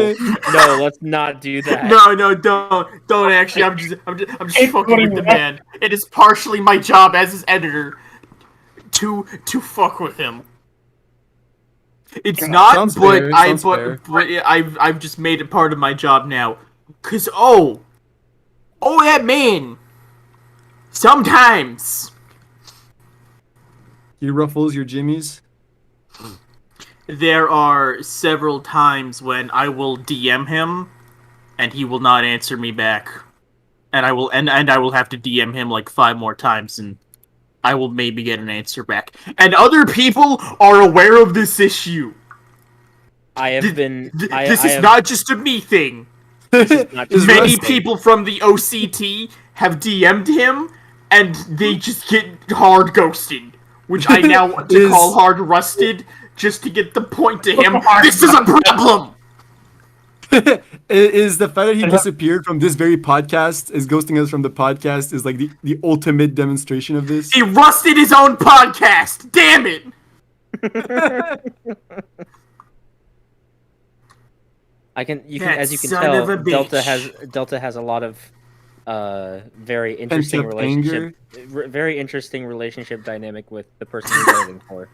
Speaker 2: No, let's not do that.
Speaker 4: No, don't actually. I'm just
Speaker 6: It's
Speaker 4: fucking with the
Speaker 6: going
Speaker 4: man. It is partially my job as his editor to fuck with him. It's not,
Speaker 5: Sounds
Speaker 4: but
Speaker 5: fair,
Speaker 4: I
Speaker 5: sounds fair.
Speaker 4: but I've just made it part of my job now. 'Cause oh that man. Sometimes
Speaker 5: He ruffles your jimmies.
Speaker 4: there are several times when I will DM him, and he will not answer me back, and I will have to DM him like 5 more times, and I will maybe get an answer back. And other people are aware of this issue.
Speaker 2: I have been.
Speaker 4: This is not just a me thing.
Speaker 2: not
Speaker 5: Is
Speaker 4: Many
Speaker 5: Rust-
Speaker 4: people from the OCT have DM'd him, and they just get hard ghosted, which I now want to
Speaker 5: Is-
Speaker 4: call hard rusted, just to get the point to him. This is a problem.
Speaker 5: Is the fact that he disappeared from this very podcast, is ghosting us from the podcast, is like the ultimate demonstration of this?
Speaker 4: He rusted his own podcast. Damn it.
Speaker 2: As you can
Speaker 4: son
Speaker 2: tell,
Speaker 4: of a bitch.
Speaker 2: Delta has a lot of very interesting
Speaker 5: Pent-up
Speaker 2: relationship, very interesting relationship dynamic with the person he's writing for.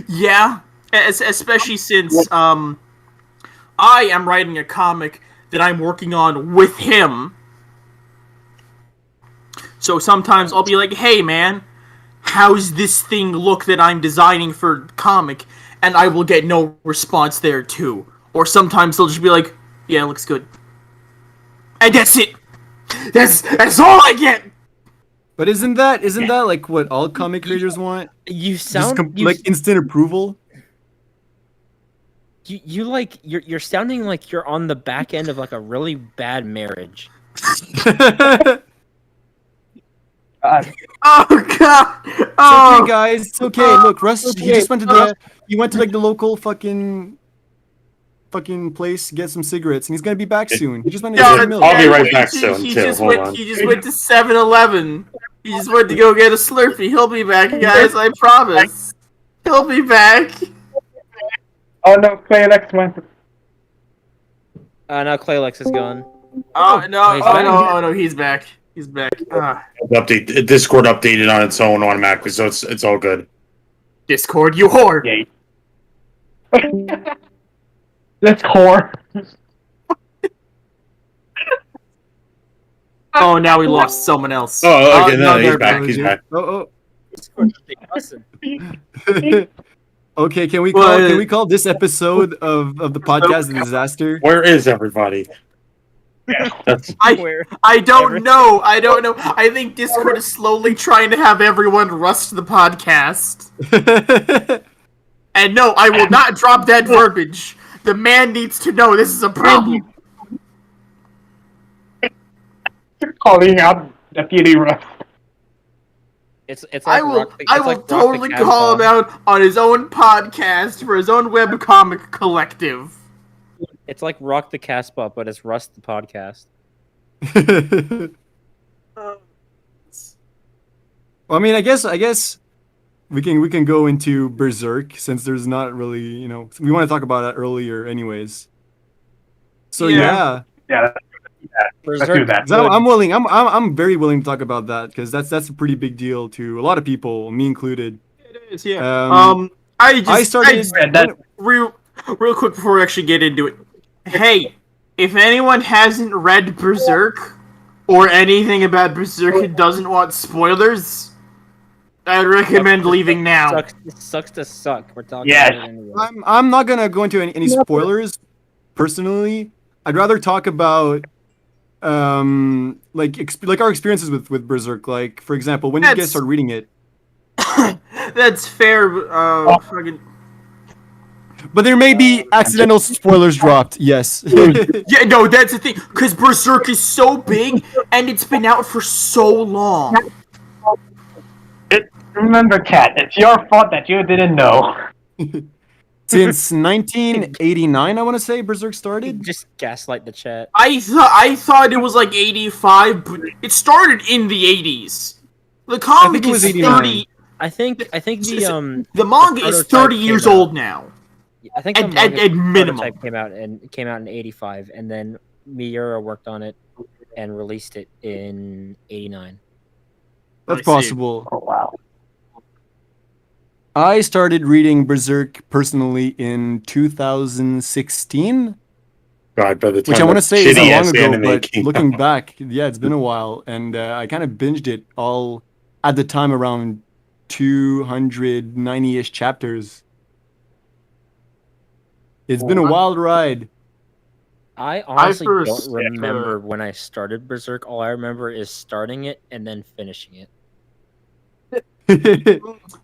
Speaker 4: Yeah, especially since I am writing a comic that I'm working on with him. So sometimes I'll be like, "Hey, man, how's this thing look that I'm designing for comic?" And I will get no response there too. Or sometimes they'll just be like, "Yeah, it looks good," and that's it. That's all I get.
Speaker 5: But isn't that like what all comic creators want?
Speaker 2: You
Speaker 5: Just
Speaker 2: sound
Speaker 5: like instant approval.
Speaker 2: you're sounding like you're on the back end of like a really bad marriage.
Speaker 4: Oh god.
Speaker 5: It's
Speaker 4: Oh,
Speaker 5: okay, guys. It's okay. Look, Russ, he just went to like the local fucking place, get some cigarettes, and he's gonna be back soon. He just went to
Speaker 4: Yeah,
Speaker 5: get some milk.
Speaker 3: I'll be right back
Speaker 4: he
Speaker 3: soon, too.
Speaker 4: just
Speaker 3: Hold
Speaker 4: went.
Speaker 3: on.
Speaker 4: He just went to 7-Eleven. He just went to go get a Slurpee. He'll be back, guys. I promise. He'll be back.
Speaker 6: Oh no, Claylex went.
Speaker 2: Now Claylex is gone.
Speaker 4: Oh no!
Speaker 2: he's
Speaker 4: Oh
Speaker 2: back.
Speaker 4: no! Oh no! He's back. He's back.
Speaker 3: Update Discord updated on its own automatically, so it's all good.
Speaker 4: Discord, you whore.
Speaker 6: Yay. Let's core.
Speaker 4: Oh, now we lost someone else.
Speaker 3: Oh, okay, no, he's
Speaker 4: they're
Speaker 3: back. He's back.
Speaker 5: Oh,
Speaker 2: Discord update, listen.
Speaker 5: oh. Okay, can we call this episode of the podcast a disaster?
Speaker 3: Where is everybody? That's
Speaker 4: I don't know. I don't know. I think Discord is slowly trying to have everyone rust the podcast. And no, I will not drop that verbiage. The man needs to know this is a problem.
Speaker 6: You're calling out Deputy Russ.
Speaker 2: It's
Speaker 4: I
Speaker 2: like
Speaker 4: will
Speaker 2: Rock the-
Speaker 4: I
Speaker 2: it's
Speaker 4: will
Speaker 2: like Rock the
Speaker 4: totally call him
Speaker 2: Casbah.
Speaker 4: out on his own podcast for his own webcomic collective.
Speaker 2: It's like Rock the Casbah, but it's Rust the podcast.
Speaker 5: Well, I mean, I guess we can go into Berserk since there's not really, we want to talk about that earlier anyways. So
Speaker 4: Yeah.
Speaker 6: Yeah, let's do that.
Speaker 5: So I'm very willing to talk about that because that's a pretty big deal to a lot of people, me included.
Speaker 4: It is, yeah.
Speaker 5: I started
Speaker 4: real quick before we actually get into it. Hey, if anyone hasn't read Berserk or anything about Berserk and doesn't want spoilers, I'd recommend leaving now.
Speaker 2: It sucks to suck. We're talking
Speaker 6: Yes.
Speaker 2: about it anyway.
Speaker 5: I'm not gonna go into any spoilers personally. I'd rather talk about like our experiences with Berserk. Like, for example, when you guys
Speaker 4: That's-
Speaker 5: start reading it.
Speaker 4: That's fair. Fucking
Speaker 5: But there may be accidental spoilers dropped. Yes.
Speaker 4: yeah, no, that's the thing. Because Berserk is so big and it's been out for so long.
Speaker 6: Remember, Kat, it's your fault that you didn't know.
Speaker 5: Since 1989, I want to say Berserk started.
Speaker 2: Just gaslight the chat.
Speaker 4: I thought it was like 85, but it started in the 80s. The comic
Speaker 5: it was
Speaker 4: is
Speaker 5: 89.
Speaker 4: 30.
Speaker 2: I think the
Speaker 4: The manga is
Speaker 2: prototype
Speaker 4: 30 years
Speaker 2: came out.
Speaker 4: old now.
Speaker 2: I think the
Speaker 4: At
Speaker 2: manga
Speaker 4: minimum.
Speaker 2: prototype came out in '85, and then Miura worked on it and released it in '89.
Speaker 5: That's
Speaker 4: I see.
Speaker 5: possible.
Speaker 6: Oh, wow.
Speaker 5: I started reading Berserk personally in 2016,
Speaker 3: God, by the time
Speaker 5: which I want to
Speaker 3: that
Speaker 5: say is
Speaker 3: shitty-ass
Speaker 5: long ago,
Speaker 3: anime
Speaker 5: but
Speaker 3: came
Speaker 5: looking
Speaker 3: out.
Speaker 5: back, yeah, it's been a while, and I kind of binged it all at the time around 290-ish chapters. It's been a wild ride.
Speaker 2: I honestly
Speaker 4: first-
Speaker 2: don't remember when I started Berserk. All I remember is starting it and then finishing it.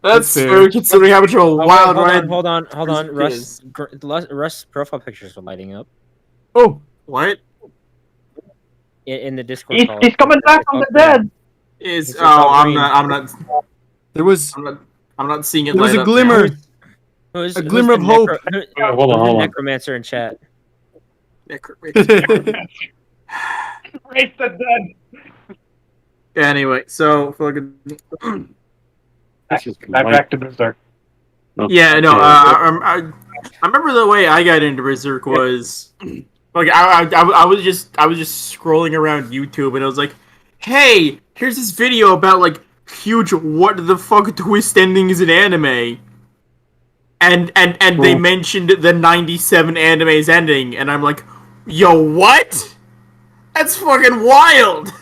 Speaker 4: That's
Speaker 5: fair.
Speaker 4: fair considering how much of a
Speaker 2: Oh, wait,
Speaker 4: wild
Speaker 2: hold
Speaker 4: ride.
Speaker 2: on, hold on, hold on.
Speaker 4: Berserk
Speaker 2: Russ' profile pictures are lighting up
Speaker 5: Oh,
Speaker 4: What
Speaker 2: in the Discord.
Speaker 6: He's,
Speaker 2: call.
Speaker 6: he's coming back from the dead.
Speaker 4: is?
Speaker 2: It's
Speaker 4: Oh,
Speaker 2: all
Speaker 4: I'm
Speaker 2: green.
Speaker 4: not.
Speaker 5: there was
Speaker 4: I'm not seeing it.
Speaker 5: there was
Speaker 4: light
Speaker 5: a
Speaker 4: up
Speaker 5: glimmer.
Speaker 4: now.
Speaker 2: Who's
Speaker 5: A
Speaker 2: who's
Speaker 5: glimmer
Speaker 2: the
Speaker 5: of hope.
Speaker 2: Hold
Speaker 3: Hold on, hold on.
Speaker 2: Necromancer in chat.
Speaker 6: Raise the dead.
Speaker 4: Anyway, so fucking.
Speaker 3: This is
Speaker 6: Back to Berserk.
Speaker 4: Yeah, no. I remember the way I got into Berserk was like I was just scrolling around YouTube and I was like, hey, here's this video about like huge what the fuck twist endings in anime. And they mentioned the 97 anime's ending, and I'm like, yo, what? That's fucking wild!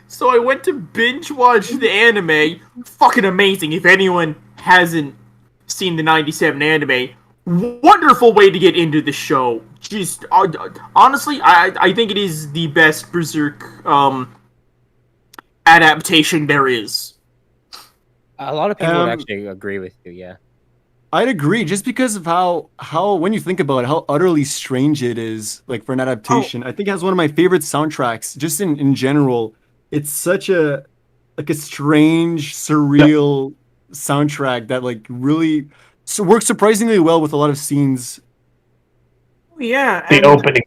Speaker 4: So I went to binge watch the anime. Fucking amazing. If anyone hasn't seen the 97 anime, wonderful way to get into the show. Just, honestly, I think it is the best Berserk adaptation there is.
Speaker 2: A lot of people would
Speaker 5: Um,
Speaker 2: actually agree with you. Yeah.
Speaker 5: I'd agree, just because of how when you think about it, how utterly strange it is, like for an adaptation. I think it has one of my favorite soundtracks, just in general. It's such a strange, surreal soundtrack that like really works surprisingly well with a lot of scenes.
Speaker 4: Yeah,
Speaker 6: The opening.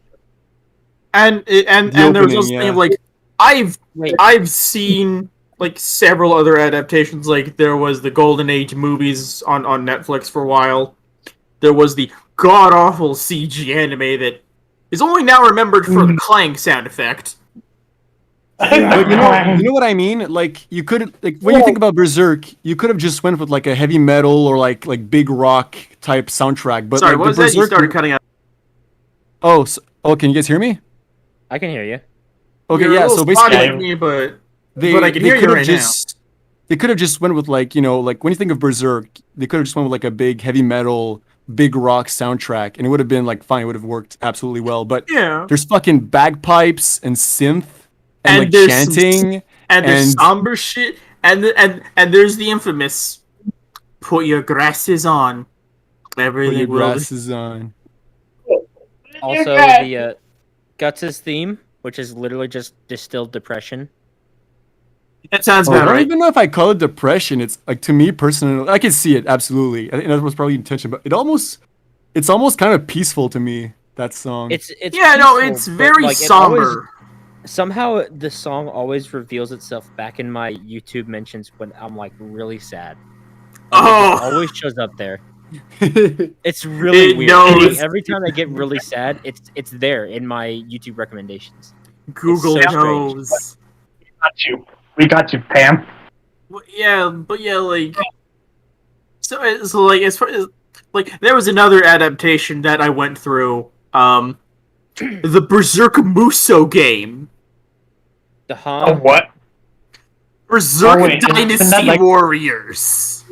Speaker 4: and there was
Speaker 5: opening,
Speaker 4: also
Speaker 5: yeah.
Speaker 4: thing of like I've seen like several other adaptations. Like there was the Golden Age movies on Netflix for a while. There was the god awful CG anime that is only now remembered for the clang sound effect.
Speaker 5: But you know what I mean? Like you could when you think about Berserk, you could have just went with like a heavy metal or like big rock type soundtrack. But
Speaker 4: Sorry,
Speaker 5: like,
Speaker 4: what was
Speaker 5: the
Speaker 4: that? You
Speaker 5: Berserk-
Speaker 4: started cutting out.
Speaker 5: Oh, can you guys hear me?
Speaker 2: I can hear you.
Speaker 5: Okay,
Speaker 4: You're a
Speaker 5: yeah.
Speaker 4: little
Speaker 5: So
Speaker 4: spotty
Speaker 5: basically,
Speaker 4: with me, but
Speaker 5: they
Speaker 4: I can hear you
Speaker 5: could have
Speaker 4: right
Speaker 5: just they could have just went with like like when you think of Berserk, they could have just went with like a big heavy metal big rock soundtrack, and it would have been like fine. It would have worked absolutely well. But
Speaker 4: Yeah.
Speaker 5: there's fucking bagpipes and synth and,
Speaker 4: And
Speaker 5: like
Speaker 4: there's
Speaker 5: chanting
Speaker 4: and there's
Speaker 5: and
Speaker 4: somber shit, and there's the infamous "Put your glasses on,
Speaker 5: put
Speaker 4: everything
Speaker 5: your
Speaker 4: will."
Speaker 5: glasses on.
Speaker 2: Also, the Guts' theme, which is literally just distilled depression.
Speaker 4: That sounds
Speaker 5: I
Speaker 4: about
Speaker 5: don't
Speaker 4: right.
Speaker 5: even know if I call it depression. It's like, to me personally, I can see it absolutely. I think that was probably intention, but it's almost kind of peaceful to me. That song.
Speaker 2: It's
Speaker 4: Yeah, no,
Speaker 2: peaceful,
Speaker 4: it's
Speaker 2: but,
Speaker 4: very
Speaker 2: like, it always-
Speaker 4: somber.
Speaker 2: somehow the song always reveals itself back in my YouTube mentions when I'm like really sad. Like, it
Speaker 4: Oh.
Speaker 2: just always shows up there. It's really
Speaker 4: It
Speaker 2: weird.
Speaker 4: knows.
Speaker 2: Like, every time I get really sad, it's there in my YouTube recommendations.
Speaker 4: Google
Speaker 2: so strange.
Speaker 4: knows.
Speaker 6: We got you, Pam.
Speaker 4: Well, yeah, but yeah, like so like as far as like there was another adaptation that I went through, the Berserk Muso game,
Speaker 2: The
Speaker 6: Oh, what?
Speaker 4: Berserk
Speaker 6: Oh, wait, isn't
Speaker 4: Dynasty
Speaker 6: that like-
Speaker 4: Warriors.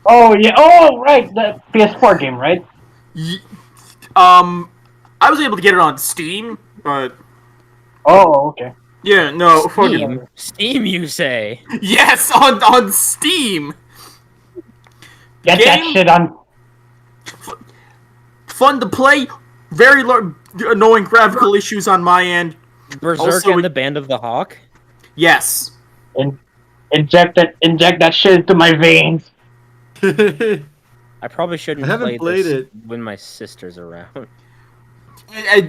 Speaker 6: Oh, yeah. Oh, right. The PS4 game, right?
Speaker 4: I was able to get it on Steam, but
Speaker 6: Oh, okay.
Speaker 4: yeah, no, fucking
Speaker 2: Steam, you say?
Speaker 4: yes, on Steam.
Speaker 6: Get that
Speaker 4: Game?
Speaker 6: shit on.
Speaker 4: Fun to play, very annoying graphical issues on my end.
Speaker 2: Berserk
Speaker 4: Also,
Speaker 2: and the Band of the Hawk?
Speaker 4: Yes.
Speaker 6: Inject that shit into my veins.
Speaker 2: I probably shouldn't
Speaker 5: I haven't
Speaker 2: play
Speaker 5: played
Speaker 2: this
Speaker 5: it.
Speaker 2: when my sister's around.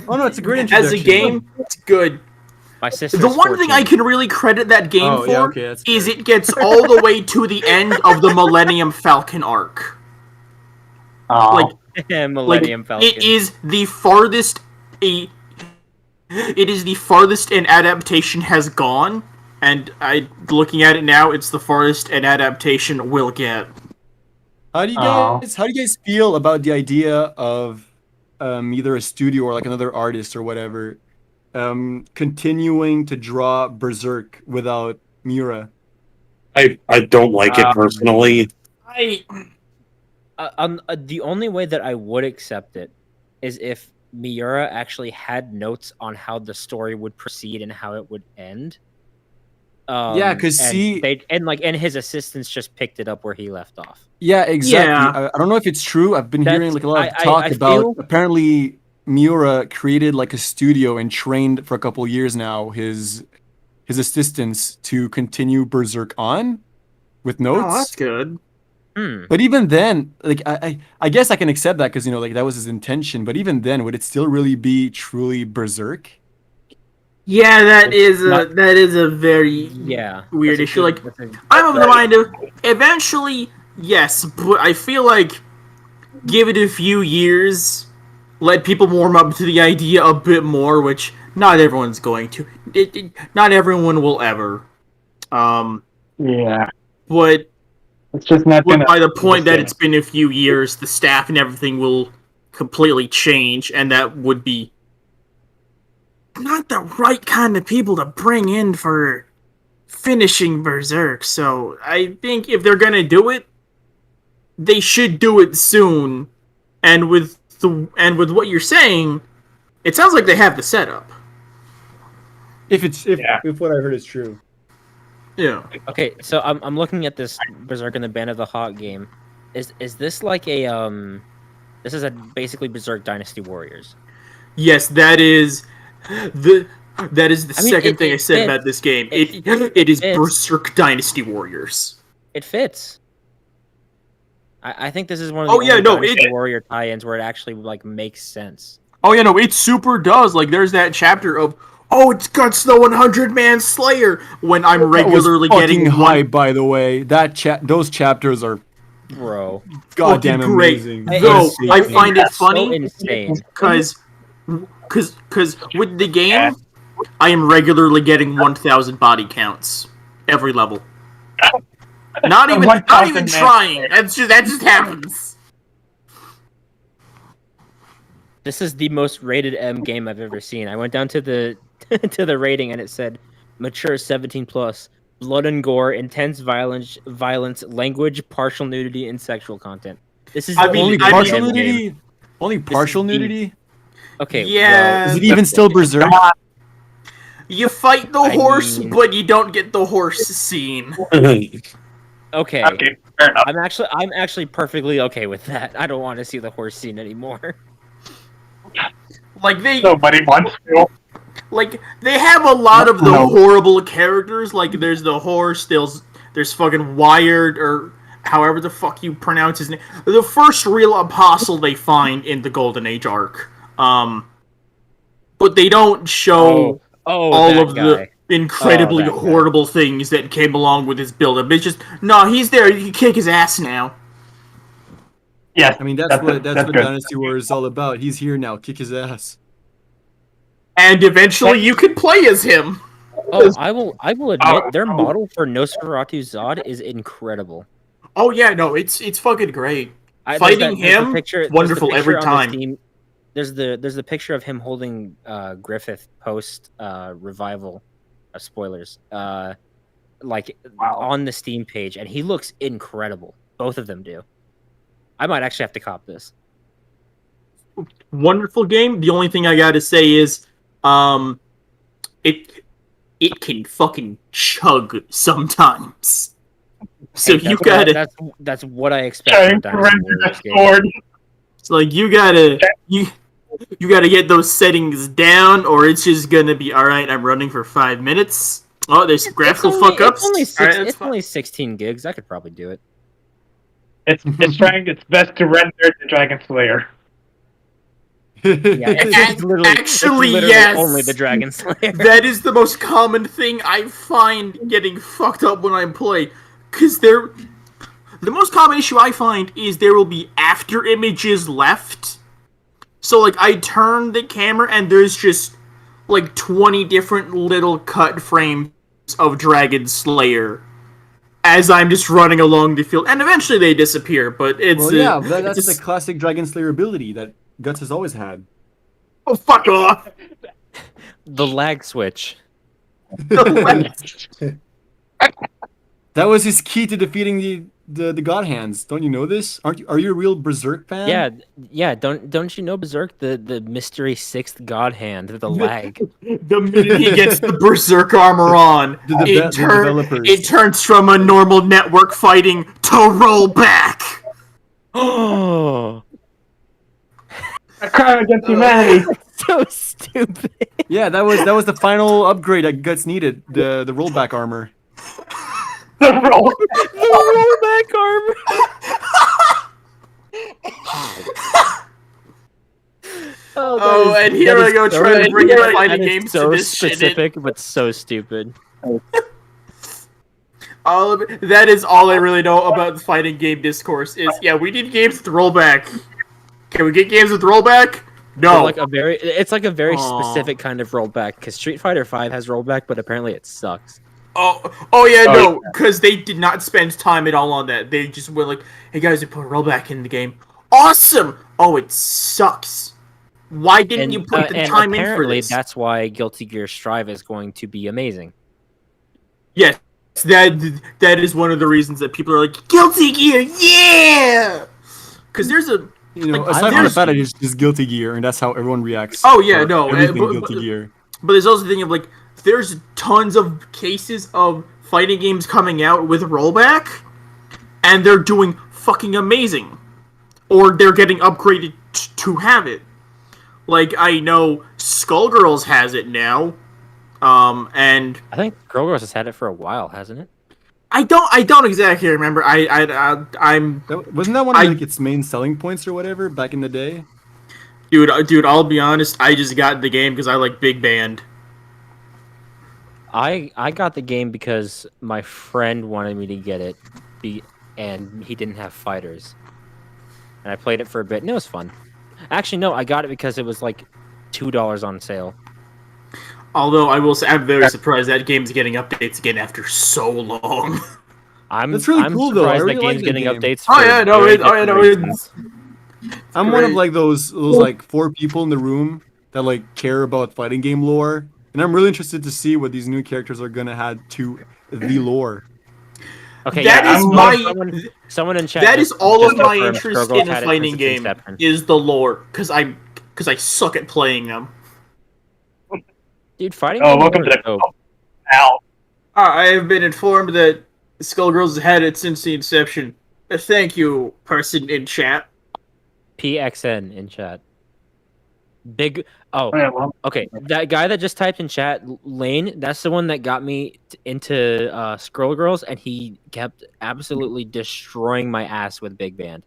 Speaker 5: Oh no, it's a great
Speaker 4: As
Speaker 5: introduction.
Speaker 4: a game, it's good.
Speaker 2: My sister's
Speaker 4: The one thing
Speaker 2: 14.
Speaker 4: I can really credit that game
Speaker 5: Oh,
Speaker 4: for
Speaker 5: yeah, okay, that's
Speaker 4: is
Speaker 5: fair.
Speaker 4: it gets all the way to the end of the Millennium Falcon arc.
Speaker 6: Oh.
Speaker 4: Like,
Speaker 2: Millennium Falcon.
Speaker 4: It is the farthest it is the farthest an adaptation has gone, and looking at it now, it's the farthest an adaptation will get.
Speaker 5: How do you
Speaker 6: Oh.
Speaker 5: guys feel about the idea of either a studio or like another artist or whatever continuing to draw Berserk without Miura?
Speaker 3: I don't like it personally.
Speaker 2: The only way that I would accept it is if Miura actually had notes on how the story would proceed and how it would end.
Speaker 5: Yeah, 'cause
Speaker 2: and his assistants just picked it up where he left off.
Speaker 5: Yeah, exactly.
Speaker 4: Yeah.
Speaker 5: I don't know if it's true. I've been hearing like a lot of talk
Speaker 2: I
Speaker 5: about
Speaker 2: feel-
Speaker 5: apparently Miura created like a studio and trained for a couple years now his assistants to continue Berserk on with notes.
Speaker 4: Oh, that's good.
Speaker 5: But even then, like I guess I can accept that because like that was his intention. But even then, would it still really be truly Berserk?
Speaker 4: Yeah, that
Speaker 2: It's
Speaker 4: is
Speaker 2: not-
Speaker 4: a very
Speaker 2: Yeah.
Speaker 4: weird
Speaker 2: that's a
Speaker 4: issue.
Speaker 2: good-
Speaker 4: Like,
Speaker 2: that's a-
Speaker 4: I'm of the mind of eventually, yes, but I feel like give it a few years, let people warm up to the idea a bit more, which not everyone's going to. Not everyone will ever.
Speaker 6: Yeah.
Speaker 4: But
Speaker 6: It's just not gonna.
Speaker 4: by the point that
Speaker 6: same.
Speaker 4: it's been a few years, the staff and everything will completely change, and that would be not the right kind of people to bring in for finishing Berserk. So I think if they're gonna do it, they should do it soon. And with what you're saying, it sounds like they have the setup.
Speaker 5: If what I heard is true.
Speaker 4: Yeah.
Speaker 2: Okay, so I'm looking at this Berserk and the Band of the Hawk game. Is this like a this is a basically Berserk Dynasty Warriors?
Speaker 4: Yes, that is the second thing I said
Speaker 2: fits.
Speaker 4: about this game.
Speaker 2: It
Speaker 4: It is
Speaker 2: fits.
Speaker 4: Berserk Dynasty Warriors.
Speaker 2: It fits. I think this is one of the
Speaker 4: Oh, yeah,
Speaker 2: only
Speaker 4: no,
Speaker 2: Dynasty
Speaker 4: it-
Speaker 2: Warrior tie-ins where it actually like makes sense.
Speaker 4: Oh yeah, no, it super does. Like, there's that chapter of, oh, it's Guts the 100-man Slayer, when I'm regularly
Speaker 5: that was
Speaker 4: getting
Speaker 5: fucking
Speaker 4: one.
Speaker 5: hype, by the way. Those chapters are
Speaker 2: Bro,
Speaker 5: goddamn
Speaker 4: Fucking great.
Speaker 5: amazing.
Speaker 4: Though, I find it
Speaker 2: so
Speaker 4: funny,
Speaker 2: insane.
Speaker 4: because with the game, I am regularly getting 1,000 body counts every level. Not even
Speaker 6: 1,000, man.
Speaker 4: trying. That just happens.
Speaker 2: This is the most rated M game I've ever seen. I went down to the to the rating and it said mature 17 plus, blood and gore, intense violence, language, partial nudity, and sexual content. This is
Speaker 4: I
Speaker 2: the
Speaker 4: mean,
Speaker 5: Only
Speaker 2: only
Speaker 5: partial
Speaker 2: damn game.
Speaker 5: nudity? Only partial
Speaker 2: is the-
Speaker 5: nudity?
Speaker 2: Okay.
Speaker 4: Yeah.
Speaker 5: Is it even still berserk?
Speaker 4: You fight the
Speaker 2: I
Speaker 4: horse,
Speaker 2: mean-
Speaker 4: but you don't get the horse scene.
Speaker 2: Okay.
Speaker 6: Okay, fair enough.
Speaker 2: I'm actually perfectly okay with that. I don't want to see the horse scene anymore.
Speaker 4: Like they
Speaker 6: Nobody wants to.
Speaker 4: like they have a lot of the
Speaker 6: No.
Speaker 4: horrible characters. Like there's the horse, there's fucking Wired or however the fuck you pronounce his name. The first real apostle they find in the Golden Age arc. But they don't show all
Speaker 2: that
Speaker 4: of the
Speaker 2: guy.
Speaker 4: incredibly
Speaker 2: Oh, that guy.
Speaker 4: horrible things that came along with his build-up. It's just no, he's there. You can kick his ass now.
Speaker 6: Yes,
Speaker 5: I mean, that's what
Speaker 6: good.
Speaker 5: Dynasty Warriors is all about. He's here now. Kick his ass.
Speaker 4: And eventually, you can play as him.
Speaker 2: Oh, I will admit their model for Nosferatu Zod is incredible.
Speaker 4: Oh yeah, no, it's fucking great.
Speaker 2: There's
Speaker 4: Fighting
Speaker 2: there's the
Speaker 4: him,
Speaker 2: there's the
Speaker 4: wonderful
Speaker 2: picture
Speaker 4: every
Speaker 2: on the
Speaker 4: time.
Speaker 2: Steam- there's the picture of him holding Griffith post revival. Spoilers. Like
Speaker 6: Wow.
Speaker 2: on the Steam page, and he looks incredible. Both of them do. I might actually have to cop this.
Speaker 4: Wonderful game. The only thing I gotta say is, it can fucking chug sometimes. So
Speaker 2: Hey,
Speaker 4: you
Speaker 2: that's
Speaker 4: gotta,
Speaker 2: that's what I expect
Speaker 6: Trying
Speaker 2: from
Speaker 6: to
Speaker 2: Dynasty
Speaker 6: render the
Speaker 2: Warriors game.
Speaker 6: sword.
Speaker 4: it's like you gotta get those settings down, or it's just gonna be all right. I'm running for 5 minutes. Oh, there's graphical fuck ups.
Speaker 2: It's only 16 gigs. I could probably do it.
Speaker 6: It's trying its best to render the Dragon Slayer.
Speaker 2: Yeah, it's
Speaker 4: Actually,
Speaker 2: literally
Speaker 4: yes.
Speaker 2: only the Dragon Slayer.
Speaker 4: That is the most common thing I find getting fucked up when I play. Because the most common issue I find is there will be after images left. So, like, I turn the camera and there's just, like, 20 different little cut frames of Dragon Slayer as I'm just running along the field. And eventually they disappear, but it's...
Speaker 5: Well, yeah, but
Speaker 4: it's
Speaker 5: that's
Speaker 4: just-
Speaker 5: the classic Dragon Slayer ability that Guts has always had.
Speaker 4: Oh, fuck off!
Speaker 2: The lag switch.
Speaker 5: That was his key to defeating the God Hands. Don't you know this? Are you a real Berserk fan?
Speaker 2: Yeah. Don't you know Berserk, the mystery sixth God Hand, the lag.
Speaker 4: The minute he gets the Berserk armor on,
Speaker 5: The developers.
Speaker 4: it turns from a normal network fighting to roll back.
Speaker 2: Oh,
Speaker 6: A crime against humanity.
Speaker 2: so stupid.
Speaker 5: Yeah, that was the final upgrade that Guts needed. The rollback armor.
Speaker 6: The roll.
Speaker 2: The rollback armor.
Speaker 4: Oh, and here I go trying to bring in fighting games to this shit.
Speaker 2: specific, but so stupid.
Speaker 4: That is all I really know about the fighting game discourse. Is we need games with rollback. Can we get games with rollback? No.
Speaker 2: It's like a very
Speaker 4: Aw.
Speaker 2: specific kind of rollback because Street Fighter V has rollback, but apparently it sucks.
Speaker 4: Oh yeah, no, because they did not spend time at all on that. They just were like, "Hey guys, we put a rollback in the game. Awesome! Oh, it sucks. Why didn't you put the
Speaker 2: and
Speaker 4: time in for
Speaker 2: apparently
Speaker 4: this?"
Speaker 2: that's why Guilty Gear Strive is going to be amazing.
Speaker 4: Yes, that is one of the reasons that people are like, Guilty Gear, yeah! Because there's a...
Speaker 5: aside from the fact that it's just Guilty Gear, and that's how everyone reacts.
Speaker 4: Oh, yeah,
Speaker 5: for
Speaker 4: no,
Speaker 5: everything
Speaker 4: but-
Speaker 5: Guilty Gear.
Speaker 4: But there's also the thing of, like, there's tons of cases of fighting games coming out with rollback, and they're doing fucking amazing. Or they're getting upgraded to have it. Like, I know Skullgirls has it now, and
Speaker 2: I think Girl Girls has had it for a while, hasn't it?
Speaker 4: I don't exactly remember. I'm
Speaker 5: Wasn't that one of like its main selling points or whatever back in the day?
Speaker 4: dude. I'll be honest. I just got the game because I like Big Band.
Speaker 2: I got the game because my friend wanted me to get it, and he didn't have fighters, and I played it for a bit, and it was fun. Actually, no, I got it because it was like $2 on sale.
Speaker 4: Although I will say, I'm very surprised that game's getting updates again after so long.
Speaker 5: That's really
Speaker 2: I'm
Speaker 5: cool, though. I
Speaker 2: surprised
Speaker 5: really
Speaker 2: that
Speaker 5: like
Speaker 2: game's
Speaker 5: that
Speaker 2: getting
Speaker 5: game.
Speaker 2: updates.
Speaker 4: Oh
Speaker 2: for
Speaker 4: yeah, no,
Speaker 2: very
Speaker 4: it, oh yeah,
Speaker 2: different
Speaker 4: no,
Speaker 2: reasons.
Speaker 5: I'm one of
Speaker 4: great.
Speaker 5: like those like 4 people in the room that like care about fighting game lore, and I'm really interested to see what these new characters are gonna add to the lore.
Speaker 2: Okay,
Speaker 4: That
Speaker 2: yeah,
Speaker 4: is
Speaker 6: I'm
Speaker 4: my.
Speaker 2: someone in chat.
Speaker 4: That is
Speaker 2: just-
Speaker 4: all
Speaker 2: just
Speaker 4: of my
Speaker 2: confirmed
Speaker 4: interest
Speaker 2: Skrulgirls
Speaker 4: in a
Speaker 2: had it
Speaker 4: fighting
Speaker 2: since its
Speaker 4: game
Speaker 2: inception.
Speaker 4: is the lore, because I suck at playing them.
Speaker 2: Dude, fighting
Speaker 6: Oh,
Speaker 2: games
Speaker 6: welcome
Speaker 2: are
Speaker 6: to the
Speaker 2: dope.
Speaker 6: Al.
Speaker 4: I have been informed that Skullgirls has had it since the inception. Thank you, person in chat.
Speaker 2: PXN in chat. Big. Oh,
Speaker 6: Oh, yeah, well,
Speaker 2: okay. That guy that just typed in chat, Lane, that's the one that got me into Scroll Girls, and he kept absolutely destroying my ass with Big Band.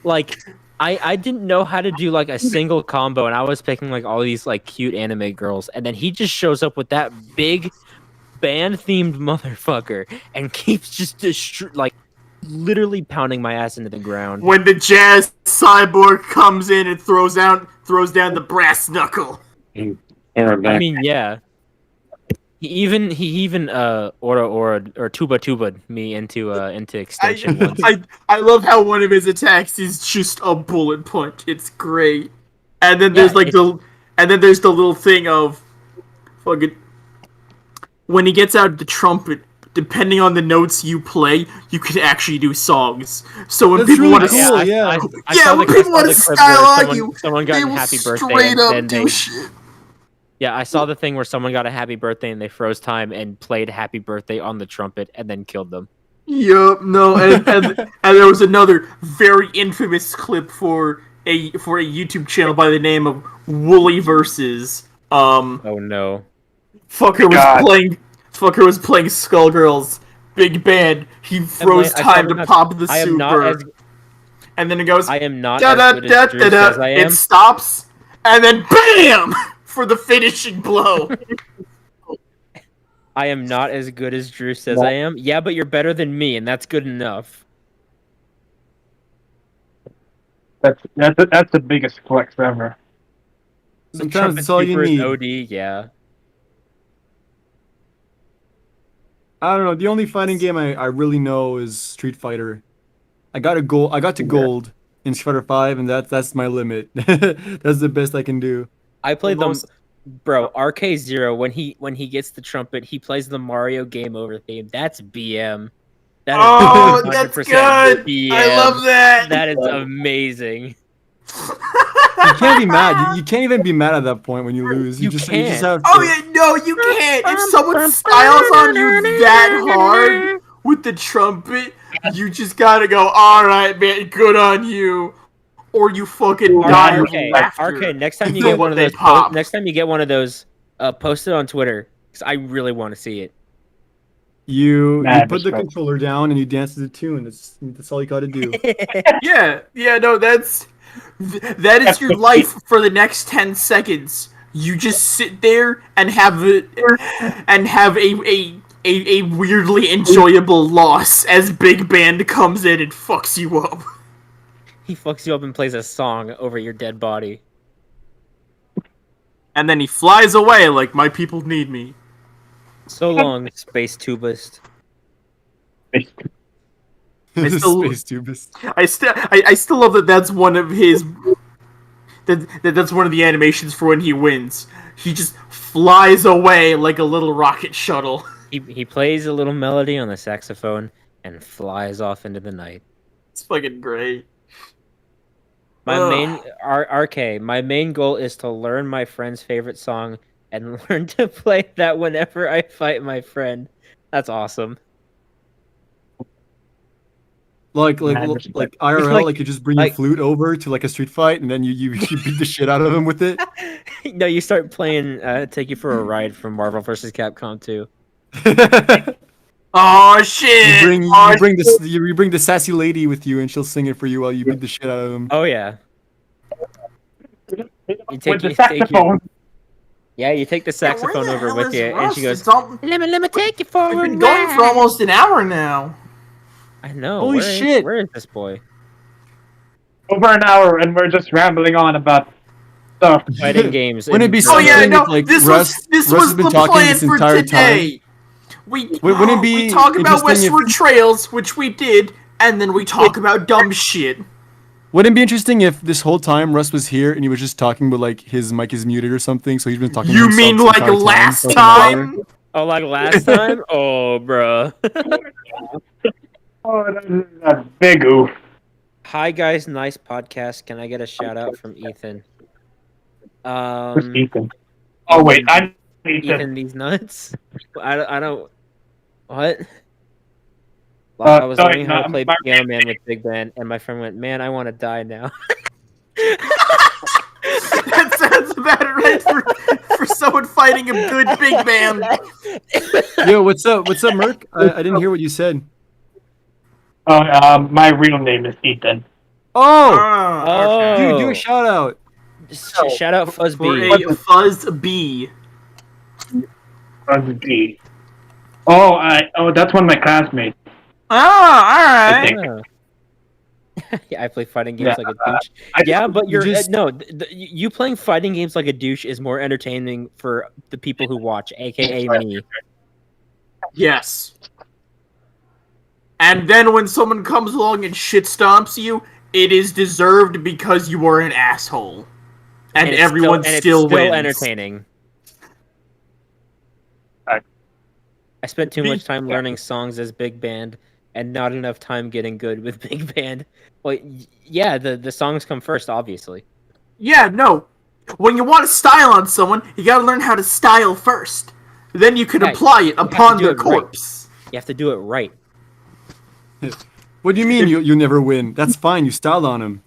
Speaker 2: Like, I didn't know how to do like a single combo, and I was picking like all these like cute anime girls, and then he just shows up with that big band themed motherfucker and keeps just like literally pounding my ass into the ground.
Speaker 4: When the jazz cyborg comes in and throws down the brass knuckle.
Speaker 3: All right,
Speaker 2: I
Speaker 3: back.
Speaker 2: mean, yeah. He even or tuba me into extension once.
Speaker 4: I love how one of his attacks is just a bullet punch. It's great. And then there's
Speaker 2: Yeah,
Speaker 4: like the little thing of fucking when he gets out the trumpet, depending on the notes you play, you can actually do songs. So when
Speaker 5: That's
Speaker 4: people
Speaker 5: really
Speaker 4: want to
Speaker 5: cool. Yeah.
Speaker 2: I saw
Speaker 4: when
Speaker 2: the- I
Speaker 4: people
Speaker 2: saw
Speaker 4: want
Speaker 2: the
Speaker 4: to
Speaker 2: clip
Speaker 4: style
Speaker 2: where
Speaker 4: on
Speaker 2: someone,
Speaker 4: you,
Speaker 2: someone got
Speaker 4: they
Speaker 2: a
Speaker 4: will
Speaker 2: happy birthday
Speaker 4: straight
Speaker 2: and
Speaker 4: up
Speaker 2: then
Speaker 4: do
Speaker 2: they
Speaker 4: shit.
Speaker 2: yeah, I saw the thing where someone got a happy birthday and they froze time and played happy birthday on the trumpet and then killed them.
Speaker 4: Yup, no, and there was another very infamous clip for a YouTube channel by the name of Wooly versus
Speaker 2: Oh no.
Speaker 4: fucker was
Speaker 6: God.
Speaker 4: playing Skullgirls Big Band. He froze
Speaker 2: I
Speaker 4: time to
Speaker 2: saw
Speaker 4: pop the
Speaker 2: I am not
Speaker 4: super,
Speaker 2: as
Speaker 4: and then it goes
Speaker 2: I am not
Speaker 4: da
Speaker 2: as
Speaker 4: da
Speaker 2: good
Speaker 4: da
Speaker 2: as Drew
Speaker 4: da
Speaker 2: says
Speaker 4: da.
Speaker 2: I
Speaker 4: It
Speaker 2: am.
Speaker 4: stops, and then BAM for the finishing blow.
Speaker 2: I am not as good as Drew says I am. Yeah, but you're better than me, and that's good enough.
Speaker 6: that's the biggest flex ever.
Speaker 2: The
Speaker 5: Sometimes
Speaker 2: trumpet
Speaker 5: that's all you
Speaker 2: super is
Speaker 5: need.
Speaker 2: OD, yeah.
Speaker 5: I don't know. The only fighting game I really know is Street Fighter. I got to gold in Street Fighter 5, and that's my limit. That's the best I can do.
Speaker 2: I played
Speaker 4: Well,
Speaker 2: them, bro. RK0 when he gets the trumpet, he plays the Mario Game Over theme. That's BM. That is
Speaker 4: Oh, that's
Speaker 2: 100%
Speaker 4: good.
Speaker 2: BM.
Speaker 4: I love that.
Speaker 2: That is amazing.
Speaker 5: You can't be mad. You can't even be mad at that point when you lose. You just
Speaker 2: can't.
Speaker 5: have to.
Speaker 4: Oh yeah, no, you can't. If someone styles on you that hard with the trumpet, you just gotta go. All right, man, good on you, or you fucking die of
Speaker 2: RK,
Speaker 4: laughter.
Speaker 2: RK. Next time you
Speaker 4: for
Speaker 2: get
Speaker 4: what
Speaker 2: one of
Speaker 4: they
Speaker 2: those,
Speaker 4: pop.
Speaker 2: next time you get one of those, post it on Twitter because I really want to see it.
Speaker 5: You
Speaker 6: Mad
Speaker 5: put the
Speaker 6: respect.
Speaker 5: controller down and you dance to the tune. That's all you got to do.
Speaker 4: Yeah, no, that is your life for the next 10 seconds. You just sit there and have a weirdly enjoyable loss as Big Band comes in and fucks you up.
Speaker 2: He fucks you up and plays a song over your dead body.
Speaker 4: And then he flies away like my people need me.
Speaker 2: So long, space tubist.
Speaker 4: I still-
Speaker 5: Space tubist.
Speaker 4: I still love that that's one of his that's one of the animations for when he wins. He just flies away like a little rocket shuttle.
Speaker 2: He plays a little melody on the saxophone and flies off into the night.
Speaker 4: It's fucking great.
Speaker 2: My
Speaker 4: Ugh.
Speaker 2: main RK. My main goal is to learn my friend's favorite song and learn to play that whenever I fight my friend. That's awesome.
Speaker 5: Like
Speaker 6: Mad respect.
Speaker 5: IRL,
Speaker 2: Like-
Speaker 5: you just bring
Speaker 2: like-
Speaker 5: your flute over to like a street fight, and then you beat the shit out of him with it.
Speaker 2: No, you start playing "Take You for a Ride" from Marvel vs. Capcom 2.
Speaker 4: Oh shit!
Speaker 5: You bring the sassy lady with you, and she'll sing it for you while you beat the shit out of him.
Speaker 2: Oh yeah. You
Speaker 6: With
Speaker 2: take,
Speaker 6: the
Speaker 2: you take
Speaker 6: saxophone.
Speaker 2: you take the saxophone over with you, and she goes,
Speaker 4: I've
Speaker 2: "Let me take you for a
Speaker 4: been going for
Speaker 2: ride."
Speaker 4: almost an hour now.
Speaker 2: I know.
Speaker 5: Holy shit.
Speaker 2: Where is this boy?
Speaker 6: Over an hour, and we're just rambling on about stuff.
Speaker 2: Fighting games.
Speaker 5: Wouldn't it be
Speaker 2: in-
Speaker 4: Oh yeah,
Speaker 5: something
Speaker 4: no,
Speaker 5: if, like,
Speaker 4: this
Speaker 5: Russ
Speaker 4: was
Speaker 5: has been
Speaker 4: the
Speaker 5: talking
Speaker 4: plan
Speaker 5: this
Speaker 4: for
Speaker 5: entire
Speaker 4: today. We
Speaker 5: Wouldn't it be
Speaker 4: we talk about
Speaker 5: interesting if-
Speaker 4: Westward Trails, which we did, and then we talk about dumb shit.
Speaker 5: Wouldn't it be interesting if this whole time Russ was here and he was just talking, but like his mic is muted or something, so he's been talking. to
Speaker 4: You
Speaker 5: himself
Speaker 4: mean
Speaker 5: the
Speaker 4: like
Speaker 5: entire
Speaker 4: last
Speaker 5: for like an hour?
Speaker 4: time?
Speaker 2: Oh, like last time? Oh, bruh.
Speaker 6: Oh, that's big oof.
Speaker 2: Hi guys, nice podcast. Can I get a shout out from Ethan?
Speaker 6: Who's Ethan? Oh wait, I need to.
Speaker 2: Ethan these nuts. I don't. What? I was
Speaker 6: Sorry,
Speaker 2: learning how to
Speaker 6: no,
Speaker 2: play
Speaker 6: my-
Speaker 2: Piano Man with Big Band, and my friend went, "Man, I want to die now."
Speaker 4: That sounds about right for someone fighting a good big man.
Speaker 5: Yo, what's up? What's up, Merc? I didn't hear what you said.
Speaker 6: My real name is Ethan.
Speaker 5: Oh,
Speaker 4: Ah,
Speaker 5: dude, do a shout out.
Speaker 2: Shout out
Speaker 4: for
Speaker 2: Fuzzbee.
Speaker 4: a fuzz bee.
Speaker 6: D. Oh, that's one of my classmates.
Speaker 4: Oh, all right.
Speaker 2: Yeah, I play fighting games
Speaker 6: Yeah,
Speaker 2: like a douche.
Speaker 6: I
Speaker 2: Yeah, but you're
Speaker 5: just-
Speaker 2: no. You playing fighting games like a douche is more entertaining for the people who watch, aka me.
Speaker 4: Yes. And then when someone comes along and shit stomps you, it is deserved because you are an asshole. And
Speaker 2: it's
Speaker 4: everyone
Speaker 2: it's
Speaker 4: still wins.
Speaker 2: entertaining.
Speaker 6: Alright.
Speaker 2: I spent too much time learning songs as big band and not enough time getting good with big band. Well, yeah, the songs come first, obviously.
Speaker 4: Yeah, no. When you want to style on someone, you gotta learn how to style first. Then you can
Speaker 2: Yeah,
Speaker 4: apply it
Speaker 2: have
Speaker 4: upon
Speaker 2: to do
Speaker 4: their
Speaker 2: it right.
Speaker 4: corpse.
Speaker 2: You have to do it right.
Speaker 5: What do you mean you never win? That's fine. You styled on him.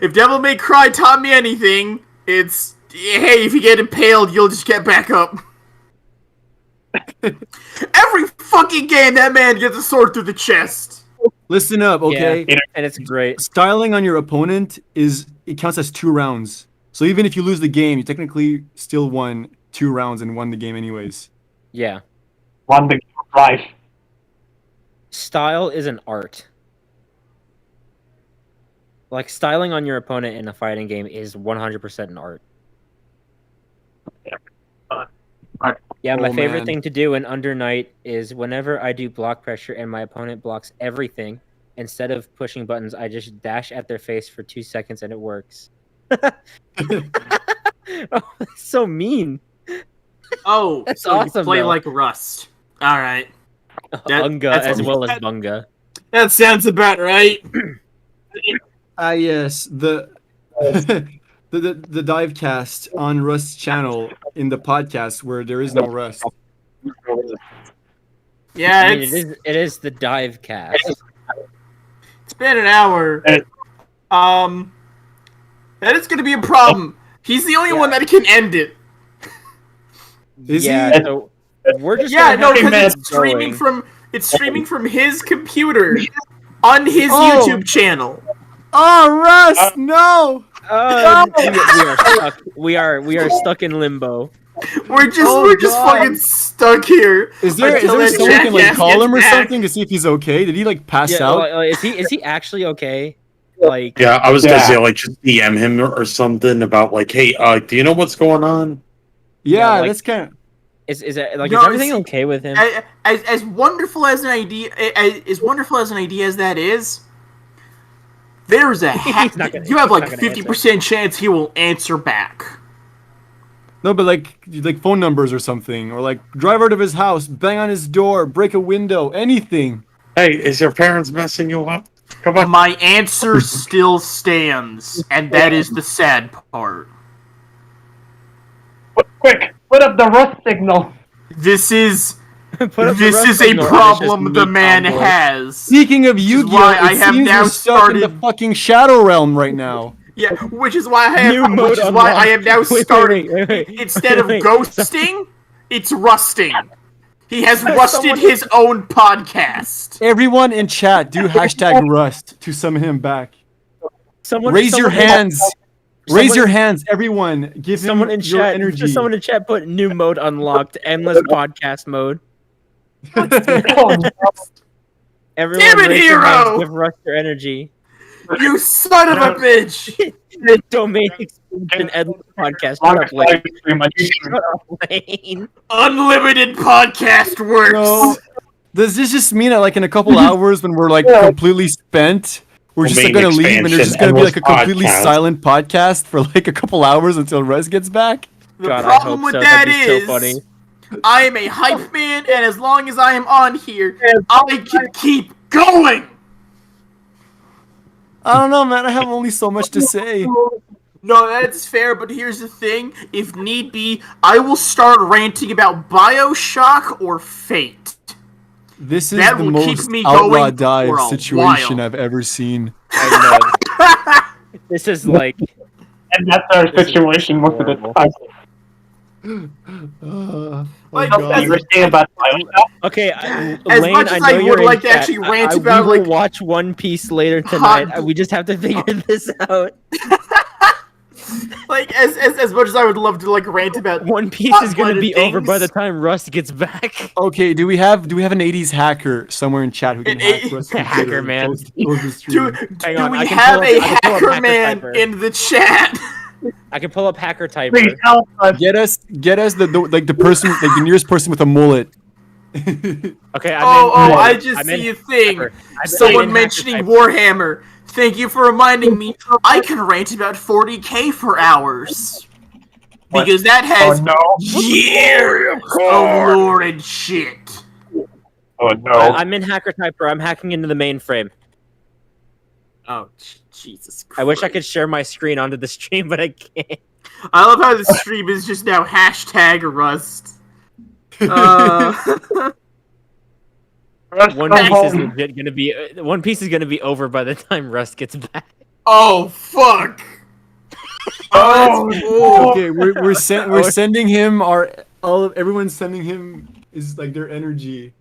Speaker 4: If Devil May Cry taught me anything, it's hey, if you get impaled, you'll just get back up. Every fucking game, that man gets a sword through the chest.
Speaker 5: Listen up, okay?
Speaker 2: Yeah, and it's great.
Speaker 5: Styling on your opponent it counts as 2 rounds. So even if you lose the game, you technically still won 2 rounds and won the game anyways.
Speaker 2: Yeah.
Speaker 6: Won the game of life.
Speaker 2: Style is an art. Like, styling on your opponent in a fighting game is 100% an art. Yeah, my
Speaker 5: Oh,
Speaker 2: favorite
Speaker 5: man.
Speaker 2: thing to do in Under Night is whenever I do block pressure and my opponent blocks everything, instead of pushing buttons, I just dash at their face for 2 seconds and it works. Oh, that's so mean.
Speaker 4: Oh,
Speaker 2: That's
Speaker 4: so
Speaker 2: awesome,
Speaker 4: you play
Speaker 2: though.
Speaker 4: like Rust. Alright.
Speaker 2: Unga
Speaker 4: that's-
Speaker 2: as well as Bunga.
Speaker 4: That sounds about right.
Speaker 5: Ah, yes, the the dive cast on Rust's channel in the podcast where there is no Rust.
Speaker 4: Yeah,
Speaker 2: I mean,
Speaker 4: it's
Speaker 2: it is the dive cast.
Speaker 4: it's been an hour. That is gonna be a problem. He's the only one that can end it.
Speaker 5: Is
Speaker 2: yeah,
Speaker 5: he?
Speaker 2: so we're just
Speaker 4: Yeah,
Speaker 2: gonna
Speaker 4: no,
Speaker 2: have to
Speaker 4: because
Speaker 2: keep
Speaker 4: it's streaming
Speaker 2: going.
Speaker 4: from his computer on his
Speaker 5: Oh.
Speaker 4: YouTube channel.
Speaker 5: Oh, Rust, no!
Speaker 2: We are stuck in limbo.
Speaker 4: We're just
Speaker 5: Oh, God.
Speaker 4: fucking stuck here.
Speaker 5: Is there
Speaker 4: until that
Speaker 5: someone who can like
Speaker 4: jackass
Speaker 5: call him or
Speaker 4: gets back.
Speaker 5: something to see if he's okay? Did he like pass
Speaker 2: Yeah,
Speaker 5: out?
Speaker 2: is he actually okay? Like,
Speaker 3: Yeah, I was gonna
Speaker 6: Yeah.
Speaker 3: say like just DM him or something about like, hey, do you know what's going on?
Speaker 5: Yeah,
Speaker 2: like-
Speaker 5: that's kind of.
Speaker 2: is
Speaker 4: No,
Speaker 2: is everything
Speaker 4: it's-
Speaker 2: okay with him?
Speaker 4: As wonderful as an idea, as wonderful as an idea as that is, there's a
Speaker 2: He's not gonna-
Speaker 4: you have
Speaker 2: he's
Speaker 4: like
Speaker 2: not gonna
Speaker 4: 50% chance he will answer back.
Speaker 5: No, but like phone numbers or something, or like drive out of his house, bang on his door, break a window, anything.
Speaker 3: Hey, is your parents messing you up? Come on.
Speaker 4: My answer still stands, and that is the sad part.
Speaker 6: Quick, put up the Rust signal.
Speaker 4: This is
Speaker 2: Put up the
Speaker 4: this
Speaker 2: rest
Speaker 4: is
Speaker 2: of
Speaker 4: a
Speaker 2: the-
Speaker 4: problem
Speaker 2: it's
Speaker 4: the
Speaker 2: just
Speaker 4: man
Speaker 2: meat on board.
Speaker 4: has.
Speaker 5: Speaking of
Speaker 4: is
Speaker 5: Yu-Gi-Oh,
Speaker 4: why I
Speaker 5: it
Speaker 4: have
Speaker 5: seems
Speaker 4: now
Speaker 5: we're stuck in the
Speaker 4: started-
Speaker 5: fucking Shadow Realm right now.
Speaker 4: Yeah, which is why I have
Speaker 2: New mode
Speaker 4: which is why I have now
Speaker 2: unlocked.
Speaker 4: started
Speaker 2: Wait.
Speaker 4: instead of
Speaker 2: Wait.
Speaker 4: ghosting, it's rusting. He has rusted
Speaker 2: Someone-
Speaker 4: his own podcast.
Speaker 5: Everyone in chat, do hashtag Rust to summon him back. Raise your hands. Raise your hands, everyone. Give
Speaker 2: Someone
Speaker 5: him
Speaker 2: in
Speaker 5: your
Speaker 2: chat.
Speaker 5: energy.
Speaker 2: Someone in chat put new mode unlocked. Endless podcast mode.
Speaker 6: Oh, no.
Speaker 2: Everyone
Speaker 4: Damn it,
Speaker 2: raise your hands,
Speaker 4: hero!
Speaker 2: give Russ your energy.
Speaker 4: You son of a bitch!
Speaker 2: Domain expansion endless podcast. Shut
Speaker 6: Long
Speaker 2: up, Lane.
Speaker 6: life is pretty much.
Speaker 2: Shut up, Lane.
Speaker 4: Unlimited podcast works.
Speaker 5: No. Does this just mean that like in a couple hours when we're like completely spent, we're just like,
Speaker 3: Domain
Speaker 5: gonna leave and there's just
Speaker 3: expansion,
Speaker 5: gonna be like a
Speaker 3: endless
Speaker 5: completely
Speaker 3: podcast.
Speaker 5: silent podcast for like a couple hours until Russ gets back?
Speaker 4: The
Speaker 2: God, I
Speaker 4: problem
Speaker 2: hope
Speaker 4: with
Speaker 2: so.
Speaker 4: that
Speaker 2: That'd be
Speaker 4: is
Speaker 2: so funny.
Speaker 4: I am a hype man, and as long as I am on here, I can keep going.
Speaker 5: I don't know, man. I have only so much to say.
Speaker 4: No, that's fair, but here's the thing. If need be, I will start ranting about BioShock or Fate.
Speaker 5: This is
Speaker 4: That
Speaker 5: the
Speaker 4: will keep
Speaker 5: most
Speaker 4: me
Speaker 5: Outlaw
Speaker 4: going
Speaker 5: dive
Speaker 4: for a
Speaker 5: situation
Speaker 4: while.
Speaker 5: I've ever seen.
Speaker 2: I know. This is like
Speaker 6: And that's our
Speaker 2: This is
Speaker 6: situation most of the
Speaker 2: horrible.
Speaker 6: time.
Speaker 4: Like,
Speaker 6: You were saying about BioShock?
Speaker 2: okay.
Speaker 4: As
Speaker 2: Lane,
Speaker 4: much as
Speaker 2: I know
Speaker 4: I
Speaker 2: you're
Speaker 4: would
Speaker 2: in
Speaker 4: like to
Speaker 2: chat.
Speaker 4: actually rant
Speaker 2: we
Speaker 4: about,
Speaker 2: will
Speaker 4: like,
Speaker 2: watch One Piece later
Speaker 4: hot-
Speaker 2: tonight. We just have to figure this out.
Speaker 4: like as much as I would love to like rant about
Speaker 2: One Piece is gonna
Speaker 4: hot-blooded
Speaker 2: be over by the
Speaker 4: things,
Speaker 2: time Rust gets back.
Speaker 5: Okay, do we have an 80s hacker somewhere in chat who can
Speaker 4: An
Speaker 5: hack Rust's
Speaker 2: Hacker
Speaker 5: computer and
Speaker 2: man.
Speaker 5: close the stream?
Speaker 4: do,
Speaker 2: Hang
Speaker 4: do
Speaker 2: on,
Speaker 4: we
Speaker 2: I can
Speaker 4: have
Speaker 2: pull up-
Speaker 4: a
Speaker 2: I can pull up
Speaker 4: hacker
Speaker 2: Hacker
Speaker 4: man
Speaker 2: Typer.
Speaker 4: in the chat?
Speaker 2: I can pull up Hacker Typer.
Speaker 6: Please help us.
Speaker 5: Get us the person, like the nearest person with a mullet.
Speaker 2: Okay.
Speaker 4: I just see a thing.
Speaker 2: Typer. I'm
Speaker 4: Someone
Speaker 2: in Hacker
Speaker 4: mentioning
Speaker 2: Typer.
Speaker 4: Warhammer. Thank you for reminding me. I can rant about 40k for hours. Because that
Speaker 6: Oh
Speaker 4: has
Speaker 6: no.
Speaker 4: years of lore and shit.
Speaker 6: Oh no.
Speaker 2: I'm in Hacker Typer. I'm hacking into the mainframe.
Speaker 4: Oh, Jesus Christ.
Speaker 2: I wish I could share my screen onto the stream, but I can't.
Speaker 4: I love how the stream is just now hashtag Rust.
Speaker 2: One Piece is legit gonna be One Piece is gonna be over by the time Rust gets back.
Speaker 4: Oh, fuck.
Speaker 5: Okay, we're sending him everyone's sending him is like their energy.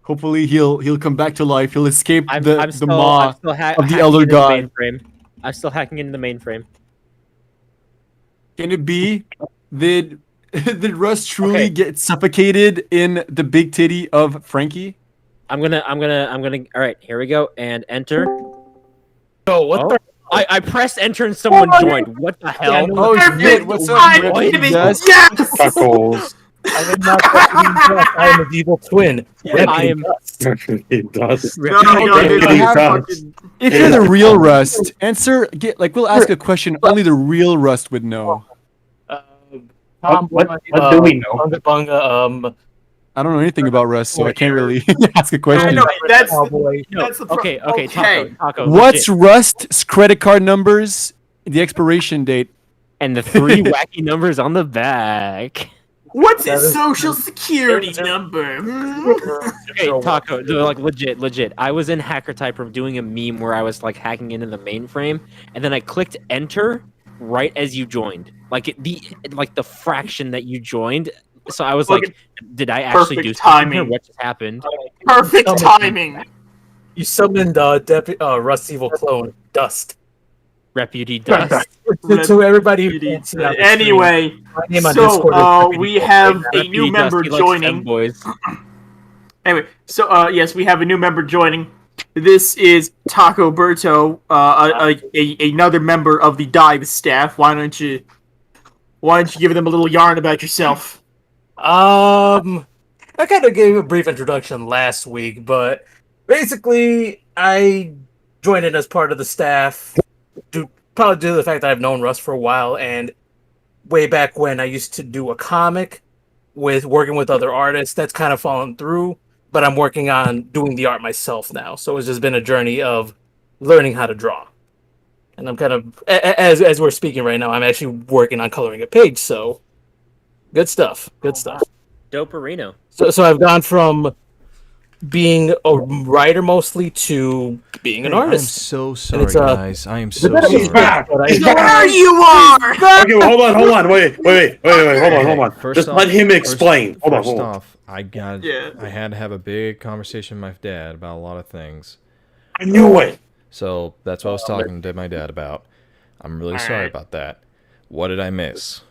Speaker 5: Hopefully he'll come back to life. He'll escape the maw of the
Speaker 2: hacking
Speaker 5: Elder
Speaker 2: into
Speaker 5: God.
Speaker 2: The mainframe. I'm still hacking into the mainframe.
Speaker 5: Can it be? Did Russ truly
Speaker 2: Okay.
Speaker 5: get suffocated in the big titty of Frankie?
Speaker 2: I'm gonna. All right, here we go. And enter.
Speaker 7: Oh, what the?
Speaker 2: I pressed enter and someone joined. What the hell?
Speaker 5: Oh shit! What's up, Ricky? Yes.
Speaker 4: Yes!
Speaker 3: Chuckles.
Speaker 7: I am not I am a evil twin.
Speaker 2: I am.
Speaker 3: It does.
Speaker 4: No, dude,
Speaker 5: I have
Speaker 3: fucking-
Speaker 5: If you're the real Rust, answer. We'll ask a question only the real Rust would know.
Speaker 6: What do we know?
Speaker 7: Bunga Bunga,
Speaker 5: I don't know anything about Rust, so I can't really ask a
Speaker 4: I
Speaker 5: question.
Speaker 4: know, that's
Speaker 7: Cowboy.
Speaker 2: No,
Speaker 4: the
Speaker 2: okay, Taco.
Speaker 5: What's
Speaker 2: legit.
Speaker 5: Rust's credit card numbers? The expiration date.
Speaker 2: And the 3 wacky numbers on the back.
Speaker 4: What's his social security number?
Speaker 2: Okay, Taco, no, like legit. I was in Hacker Typer doing a meme where I was like hacking into the mainframe, and then I clicked enter right as you joined, like the fraction that you joined. So I was like, did I actually
Speaker 4: Perfect
Speaker 2: do something
Speaker 4: timing.
Speaker 2: here? What just happened?
Speaker 4: Perfect timing.
Speaker 7: You summoned Rust's evil clone, Dust.
Speaker 2: Reputee dust.
Speaker 7: To everybody who can't see on the stream,
Speaker 4: Anyway,
Speaker 7: my name on Discord is
Speaker 4: so
Speaker 7: Reputee
Speaker 4: we
Speaker 7: Dust.
Speaker 4: have a
Speaker 2: Reputee
Speaker 4: new
Speaker 2: dust,
Speaker 4: member
Speaker 2: he likes them
Speaker 4: joining.
Speaker 2: boys.
Speaker 4: Anyway, so yes, we have a new member joining. This is Taco Berto, another member of the Dive staff. Why don't you give them a little yarn about yourself?
Speaker 7: I kind of gave a brief introduction last week, but basically, I joined in as part of the staff, probably due to the fact that I've known Russ for a while, and way back when I used to do a comic with working with other artists, that's kind of fallen through, but I'm working on doing the art myself now, so it's just been a journey of learning how to draw. And I'm kind of, as we're speaking right now, I'm actually working on coloring a page, so good stuff.
Speaker 2: Doperino.
Speaker 7: So I've gone from being a writer mostly to being an
Speaker 1: I'm
Speaker 7: artist.
Speaker 1: so sorry,
Speaker 7: it's,
Speaker 1: guys. I am so
Speaker 7: bit of a
Speaker 1: sorry.
Speaker 3: back.
Speaker 7: but
Speaker 4: There you are!
Speaker 3: Okay, well, hold on. Wait. Hold on.
Speaker 1: First
Speaker 3: Just
Speaker 1: off-
Speaker 3: let him explain. Hold
Speaker 1: First
Speaker 3: on.
Speaker 1: off, I had to have a big conversation with my dad about a lot of things.
Speaker 3: I knew it.
Speaker 1: So that's what I was talking to my dad about. I'm really sorry about that. What did I miss?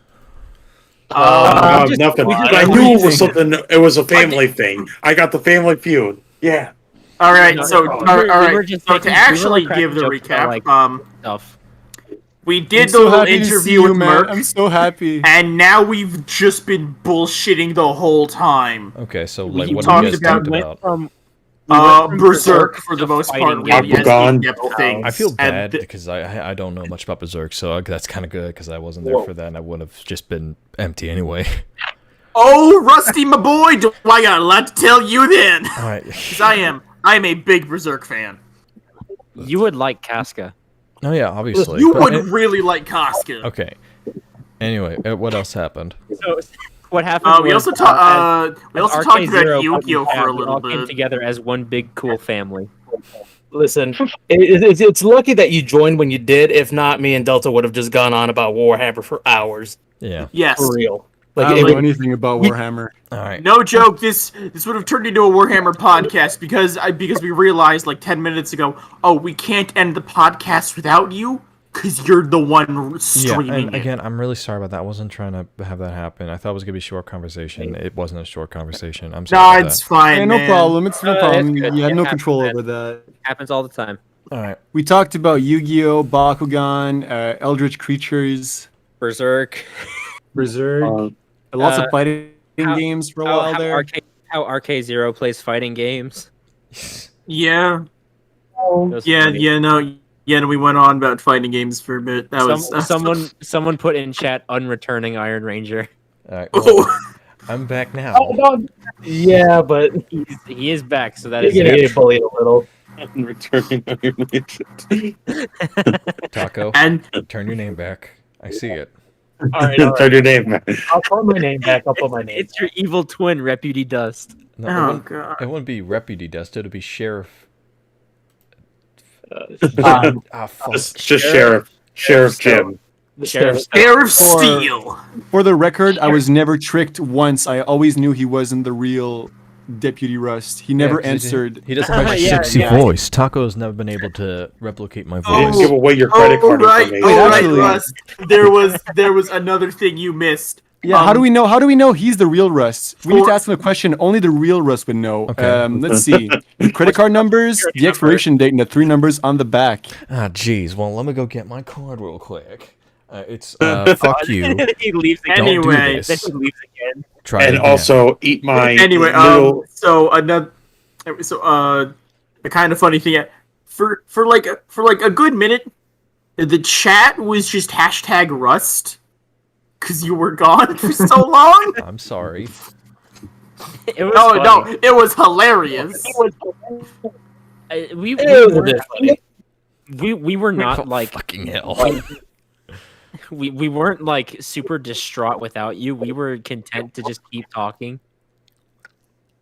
Speaker 3: Nothing. I knew it was something. It was a family thing. I got the Family Feud. Yeah.
Speaker 4: All right,
Speaker 2: No,
Speaker 4: so
Speaker 2: we
Speaker 4: all
Speaker 2: were
Speaker 4: right,
Speaker 2: just
Speaker 4: so
Speaker 2: making-
Speaker 4: to
Speaker 2: we were,
Speaker 4: actually
Speaker 2: like,
Speaker 4: give the
Speaker 2: cracking jokes about,
Speaker 4: recap,
Speaker 2: Stuff.
Speaker 4: we
Speaker 5: I'm
Speaker 4: did the
Speaker 5: so
Speaker 4: little
Speaker 5: happy to see
Speaker 4: interview
Speaker 5: you,
Speaker 4: with
Speaker 5: man.
Speaker 4: Merc,
Speaker 5: I'm so happy.
Speaker 4: and now we've just been bullshitting the whole time.
Speaker 1: Okay, so
Speaker 2: We
Speaker 1: like, what
Speaker 4: talked
Speaker 1: did you guys
Speaker 4: about
Speaker 1: talk
Speaker 2: went
Speaker 1: about?
Speaker 2: from
Speaker 4: Berserk for the
Speaker 2: to
Speaker 4: most
Speaker 2: fighting
Speaker 4: part. We
Speaker 2: games.
Speaker 4: yes,
Speaker 3: Bakugan.
Speaker 4: in-depth things.
Speaker 1: I feel
Speaker 4: and
Speaker 1: bad
Speaker 4: th-
Speaker 1: because I don't know much about Berserk, so that's kind of good because I wasn't there for that, and I would have just been empty anyway.
Speaker 4: Oh, Rusty, my boy, do I got a lot to tell you then?
Speaker 1: All right.
Speaker 4: 'Cause I am a big Berserk fan.
Speaker 2: You would like Casca.
Speaker 1: Oh yeah, obviously.
Speaker 4: You
Speaker 1: But
Speaker 4: would really like Casca.
Speaker 1: okay. Anyway, what else happened?
Speaker 2: So what happened?
Speaker 4: We
Speaker 2: was,
Speaker 4: also talked
Speaker 2: as
Speaker 4: about
Speaker 2: RK0
Speaker 4: Yu-Gi-Oh for a
Speaker 2: we
Speaker 4: little
Speaker 2: all came
Speaker 4: bit.
Speaker 2: together as one big cool family.
Speaker 7: Listen, it's lucky that you joined when you did. If not, me and Delta would have just gone on about Warhammer for hours.
Speaker 1: Yeah.
Speaker 4: Yes.
Speaker 7: For real.
Speaker 5: I
Speaker 7: Like,
Speaker 5: don't
Speaker 7: it
Speaker 5: know
Speaker 7: would-
Speaker 5: anything about Warhammer.
Speaker 1: All right.
Speaker 4: No joke. This would have turned into a Warhammer podcast because we realized like 10 minutes ago. Oh, we can't end the podcast without you because you're the one
Speaker 1: Yeah,
Speaker 4: streaming
Speaker 1: and
Speaker 4: it.
Speaker 1: again, I'm really sorry about that. I wasn't trying to have that happen. I thought it was gonna be a short conversation. It wasn't a short conversation. I'm sorry
Speaker 4: Nah,
Speaker 1: about
Speaker 4: it's
Speaker 1: that.
Speaker 4: fine.
Speaker 5: Hey, no
Speaker 4: man.
Speaker 5: problem. It's no
Speaker 2: It's
Speaker 5: problem.
Speaker 2: good.
Speaker 5: You have
Speaker 2: It
Speaker 5: no
Speaker 2: happens,
Speaker 5: control
Speaker 2: man.
Speaker 5: over that.
Speaker 2: Happens all the time.
Speaker 1: All right.
Speaker 5: We talked about Yu-Gi-Oh, Bakugan, Eldritch Creatures,
Speaker 2: Berserk.
Speaker 5: Berserk, lots of fighting
Speaker 2: how-
Speaker 5: games for a while there.
Speaker 2: How RK0 plays fighting games.
Speaker 4: Yeah.
Speaker 2: That was funny.
Speaker 4: No, we went on about fighting games for a bit. That was
Speaker 2: Someone put in chat unreturning Iron Ranger.
Speaker 1: All right. Well,
Speaker 4: Oh,
Speaker 1: I'm back now.
Speaker 7: yeah, but
Speaker 2: He is back, so that
Speaker 7: you're
Speaker 2: is
Speaker 7: gonna
Speaker 2: it.
Speaker 7: get bullied a little.
Speaker 3: Returning
Speaker 1: Taco,
Speaker 4: and
Speaker 1: turn your name back. I see it.
Speaker 7: All right, all right.
Speaker 3: Turn your name, man.
Speaker 7: I'll put my name back. I'll put my name.
Speaker 2: It's your evil twin, Reputy Dust.
Speaker 1: No,
Speaker 4: oh god.
Speaker 1: it wouldn't be Reputy Dust. It'd be Sheriff.
Speaker 7: Um,
Speaker 1: Fuck.
Speaker 3: Just Sheriff Jim.
Speaker 7: the
Speaker 2: Sheriff
Speaker 4: Sheriff
Speaker 5: For-
Speaker 4: Steel.
Speaker 5: For the record, I was never tricked once. I always knew he wasn't the real Deputy Rust. He never answered.
Speaker 1: He doesn't have a
Speaker 2: Yeah,
Speaker 1: sexy
Speaker 2: yeah.
Speaker 1: voice. Taco's never been able to replicate my
Speaker 3: You didn't
Speaker 1: voice.
Speaker 3: give away your credit card information.
Speaker 5: Wait,
Speaker 4: right,
Speaker 5: actually-
Speaker 4: Russ. There was another thing you missed.
Speaker 5: Yeah, how do we know? How do we know he's the real Rust? We need to ask him a question only the real Rust would know.
Speaker 1: Okay.
Speaker 5: Let's see. The credit card numbers, the expiration date, and the 3 numbers on the back.
Speaker 1: Ah, jeez. Well, let me go get my card real quick. It's fuck you.
Speaker 2: He leaves again.
Speaker 1: Don't do
Speaker 4: Anyway,
Speaker 1: this.
Speaker 2: Then he leaves again.
Speaker 1: Try it
Speaker 3: And
Speaker 1: again.
Speaker 3: also eat my
Speaker 4: Anyway,
Speaker 3: little.
Speaker 4: a kind of funny thing for like a good minute, the chat was just hashtag Rust because you were gone for so long.
Speaker 1: I'm sorry.
Speaker 2: It was
Speaker 4: No,
Speaker 2: funny.
Speaker 4: it was hilarious.
Speaker 2: We
Speaker 7: It was a
Speaker 2: were
Speaker 7: bit funny.
Speaker 2: we were not like
Speaker 1: Fucking hell.
Speaker 2: we weren't like super distraught without you. We were content to just keep talking.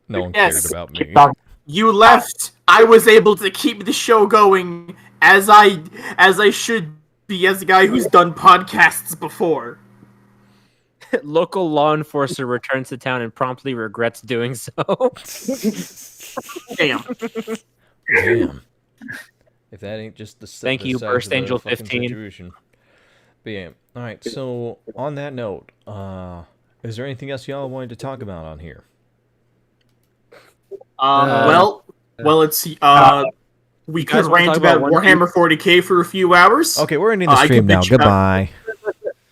Speaker 1: No one
Speaker 4: Yes.
Speaker 1: cared about me.
Speaker 4: You left. I was able to keep the show going as I should be as a guy who's done podcasts before.
Speaker 2: Local law enforcer returns to town and promptly regrets doing so.
Speaker 4: Damn.
Speaker 1: Damn. If that ain't just the
Speaker 2: Thank
Speaker 1: the
Speaker 2: you,
Speaker 1: size
Speaker 2: Burst
Speaker 1: of the
Speaker 2: Angel
Speaker 1: fucking
Speaker 2: 15.
Speaker 1: situation. But yeah. All right. So on that note, is there anything else y'all wanted to talk about on here?
Speaker 4: Well, let's see. We
Speaker 2: guys
Speaker 4: could
Speaker 2: wanna
Speaker 4: rant
Speaker 2: talk about
Speaker 4: about
Speaker 2: One
Speaker 4: Warhammer 40k for a few hours.
Speaker 1: Okay, we're ending the
Speaker 4: I
Speaker 1: stream
Speaker 4: can
Speaker 1: now.
Speaker 4: bitch about-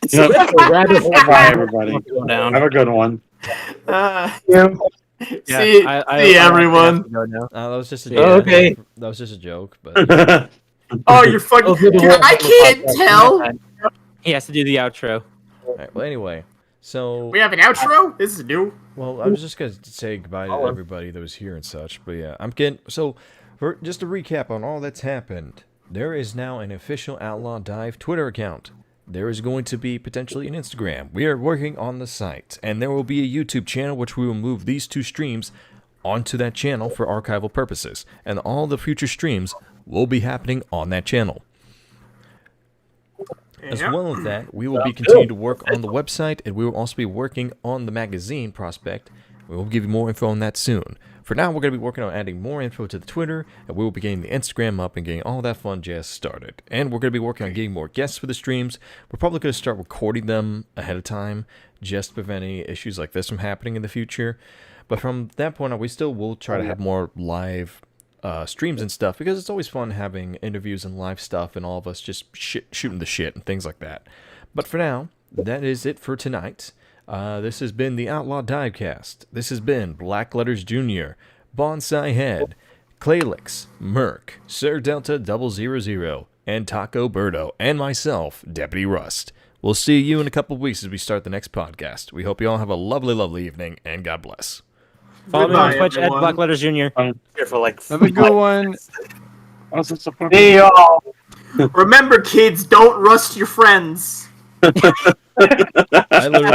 Speaker 1: Goodbye.
Speaker 3: Bye, everybody.
Speaker 7: Go down.
Speaker 3: Have a good one.
Speaker 4: See everyone.
Speaker 2: have to go now.
Speaker 1: That was just a
Speaker 2: Yeah.
Speaker 1: joke.
Speaker 7: Okay.
Speaker 1: That was just a joke. But
Speaker 4: Oh, you're fucking.
Speaker 7: Those are the
Speaker 4: Dude,
Speaker 7: ones
Speaker 4: I
Speaker 7: on the
Speaker 4: can't
Speaker 7: podcast.
Speaker 4: tell.
Speaker 2: He has to do the outro.
Speaker 1: all right, well, anyway. So
Speaker 4: We have an outro. This is new.
Speaker 1: well, I was just gonna say goodbye to everybody that was here and such. But yeah, I'm getting so. For just to recap on all that's happened, there is now an official Outlaw Dive Twitter account. There is going to be potentially an Instagram. We are working on the site, and there will be a YouTube channel which we will move these 2 streams onto that channel for archival purposes, and all the future streams will be happening on that channel. As
Speaker 4: Yeah.
Speaker 1: well as that, we will be continuing to work on the website, and we will also be working on the magazine prospect. We will give you more info on that soon. For now, we're going to be working on adding more info to the Twitter, and we will be getting the Instagram up and getting all that fun jazz started. And we're going to be working on getting more guests for the streams. We're probably going to start recording them ahead of time, just to prevent any issues like this from happening in the future. But from that point on, we still will try to have more live streams and stuff, because it's always fun having interviews and live stuff and all of us just shooting the shit and things like that. But for now, that is it for tonight. This has been the Outlaw Divecast. This has been Black Letters Jr., Bonsai Head, Claylix, Merc, Sir Delta 000, and Taco Birdo, and myself, Deputy Rust. We'll see you in a couple of weeks as we start the next podcast. We hope you all have a lovely, lovely evening, and God bless.
Speaker 2: Follow me on
Speaker 4: Goodbye,
Speaker 2: Twitch at
Speaker 4: everyone.
Speaker 2: Black Letters Jr.
Speaker 3: Here for like.
Speaker 5: Have a good one.
Speaker 6: See y'all.
Speaker 4: Remember, kids, don't rust your friends.
Speaker 1: I literally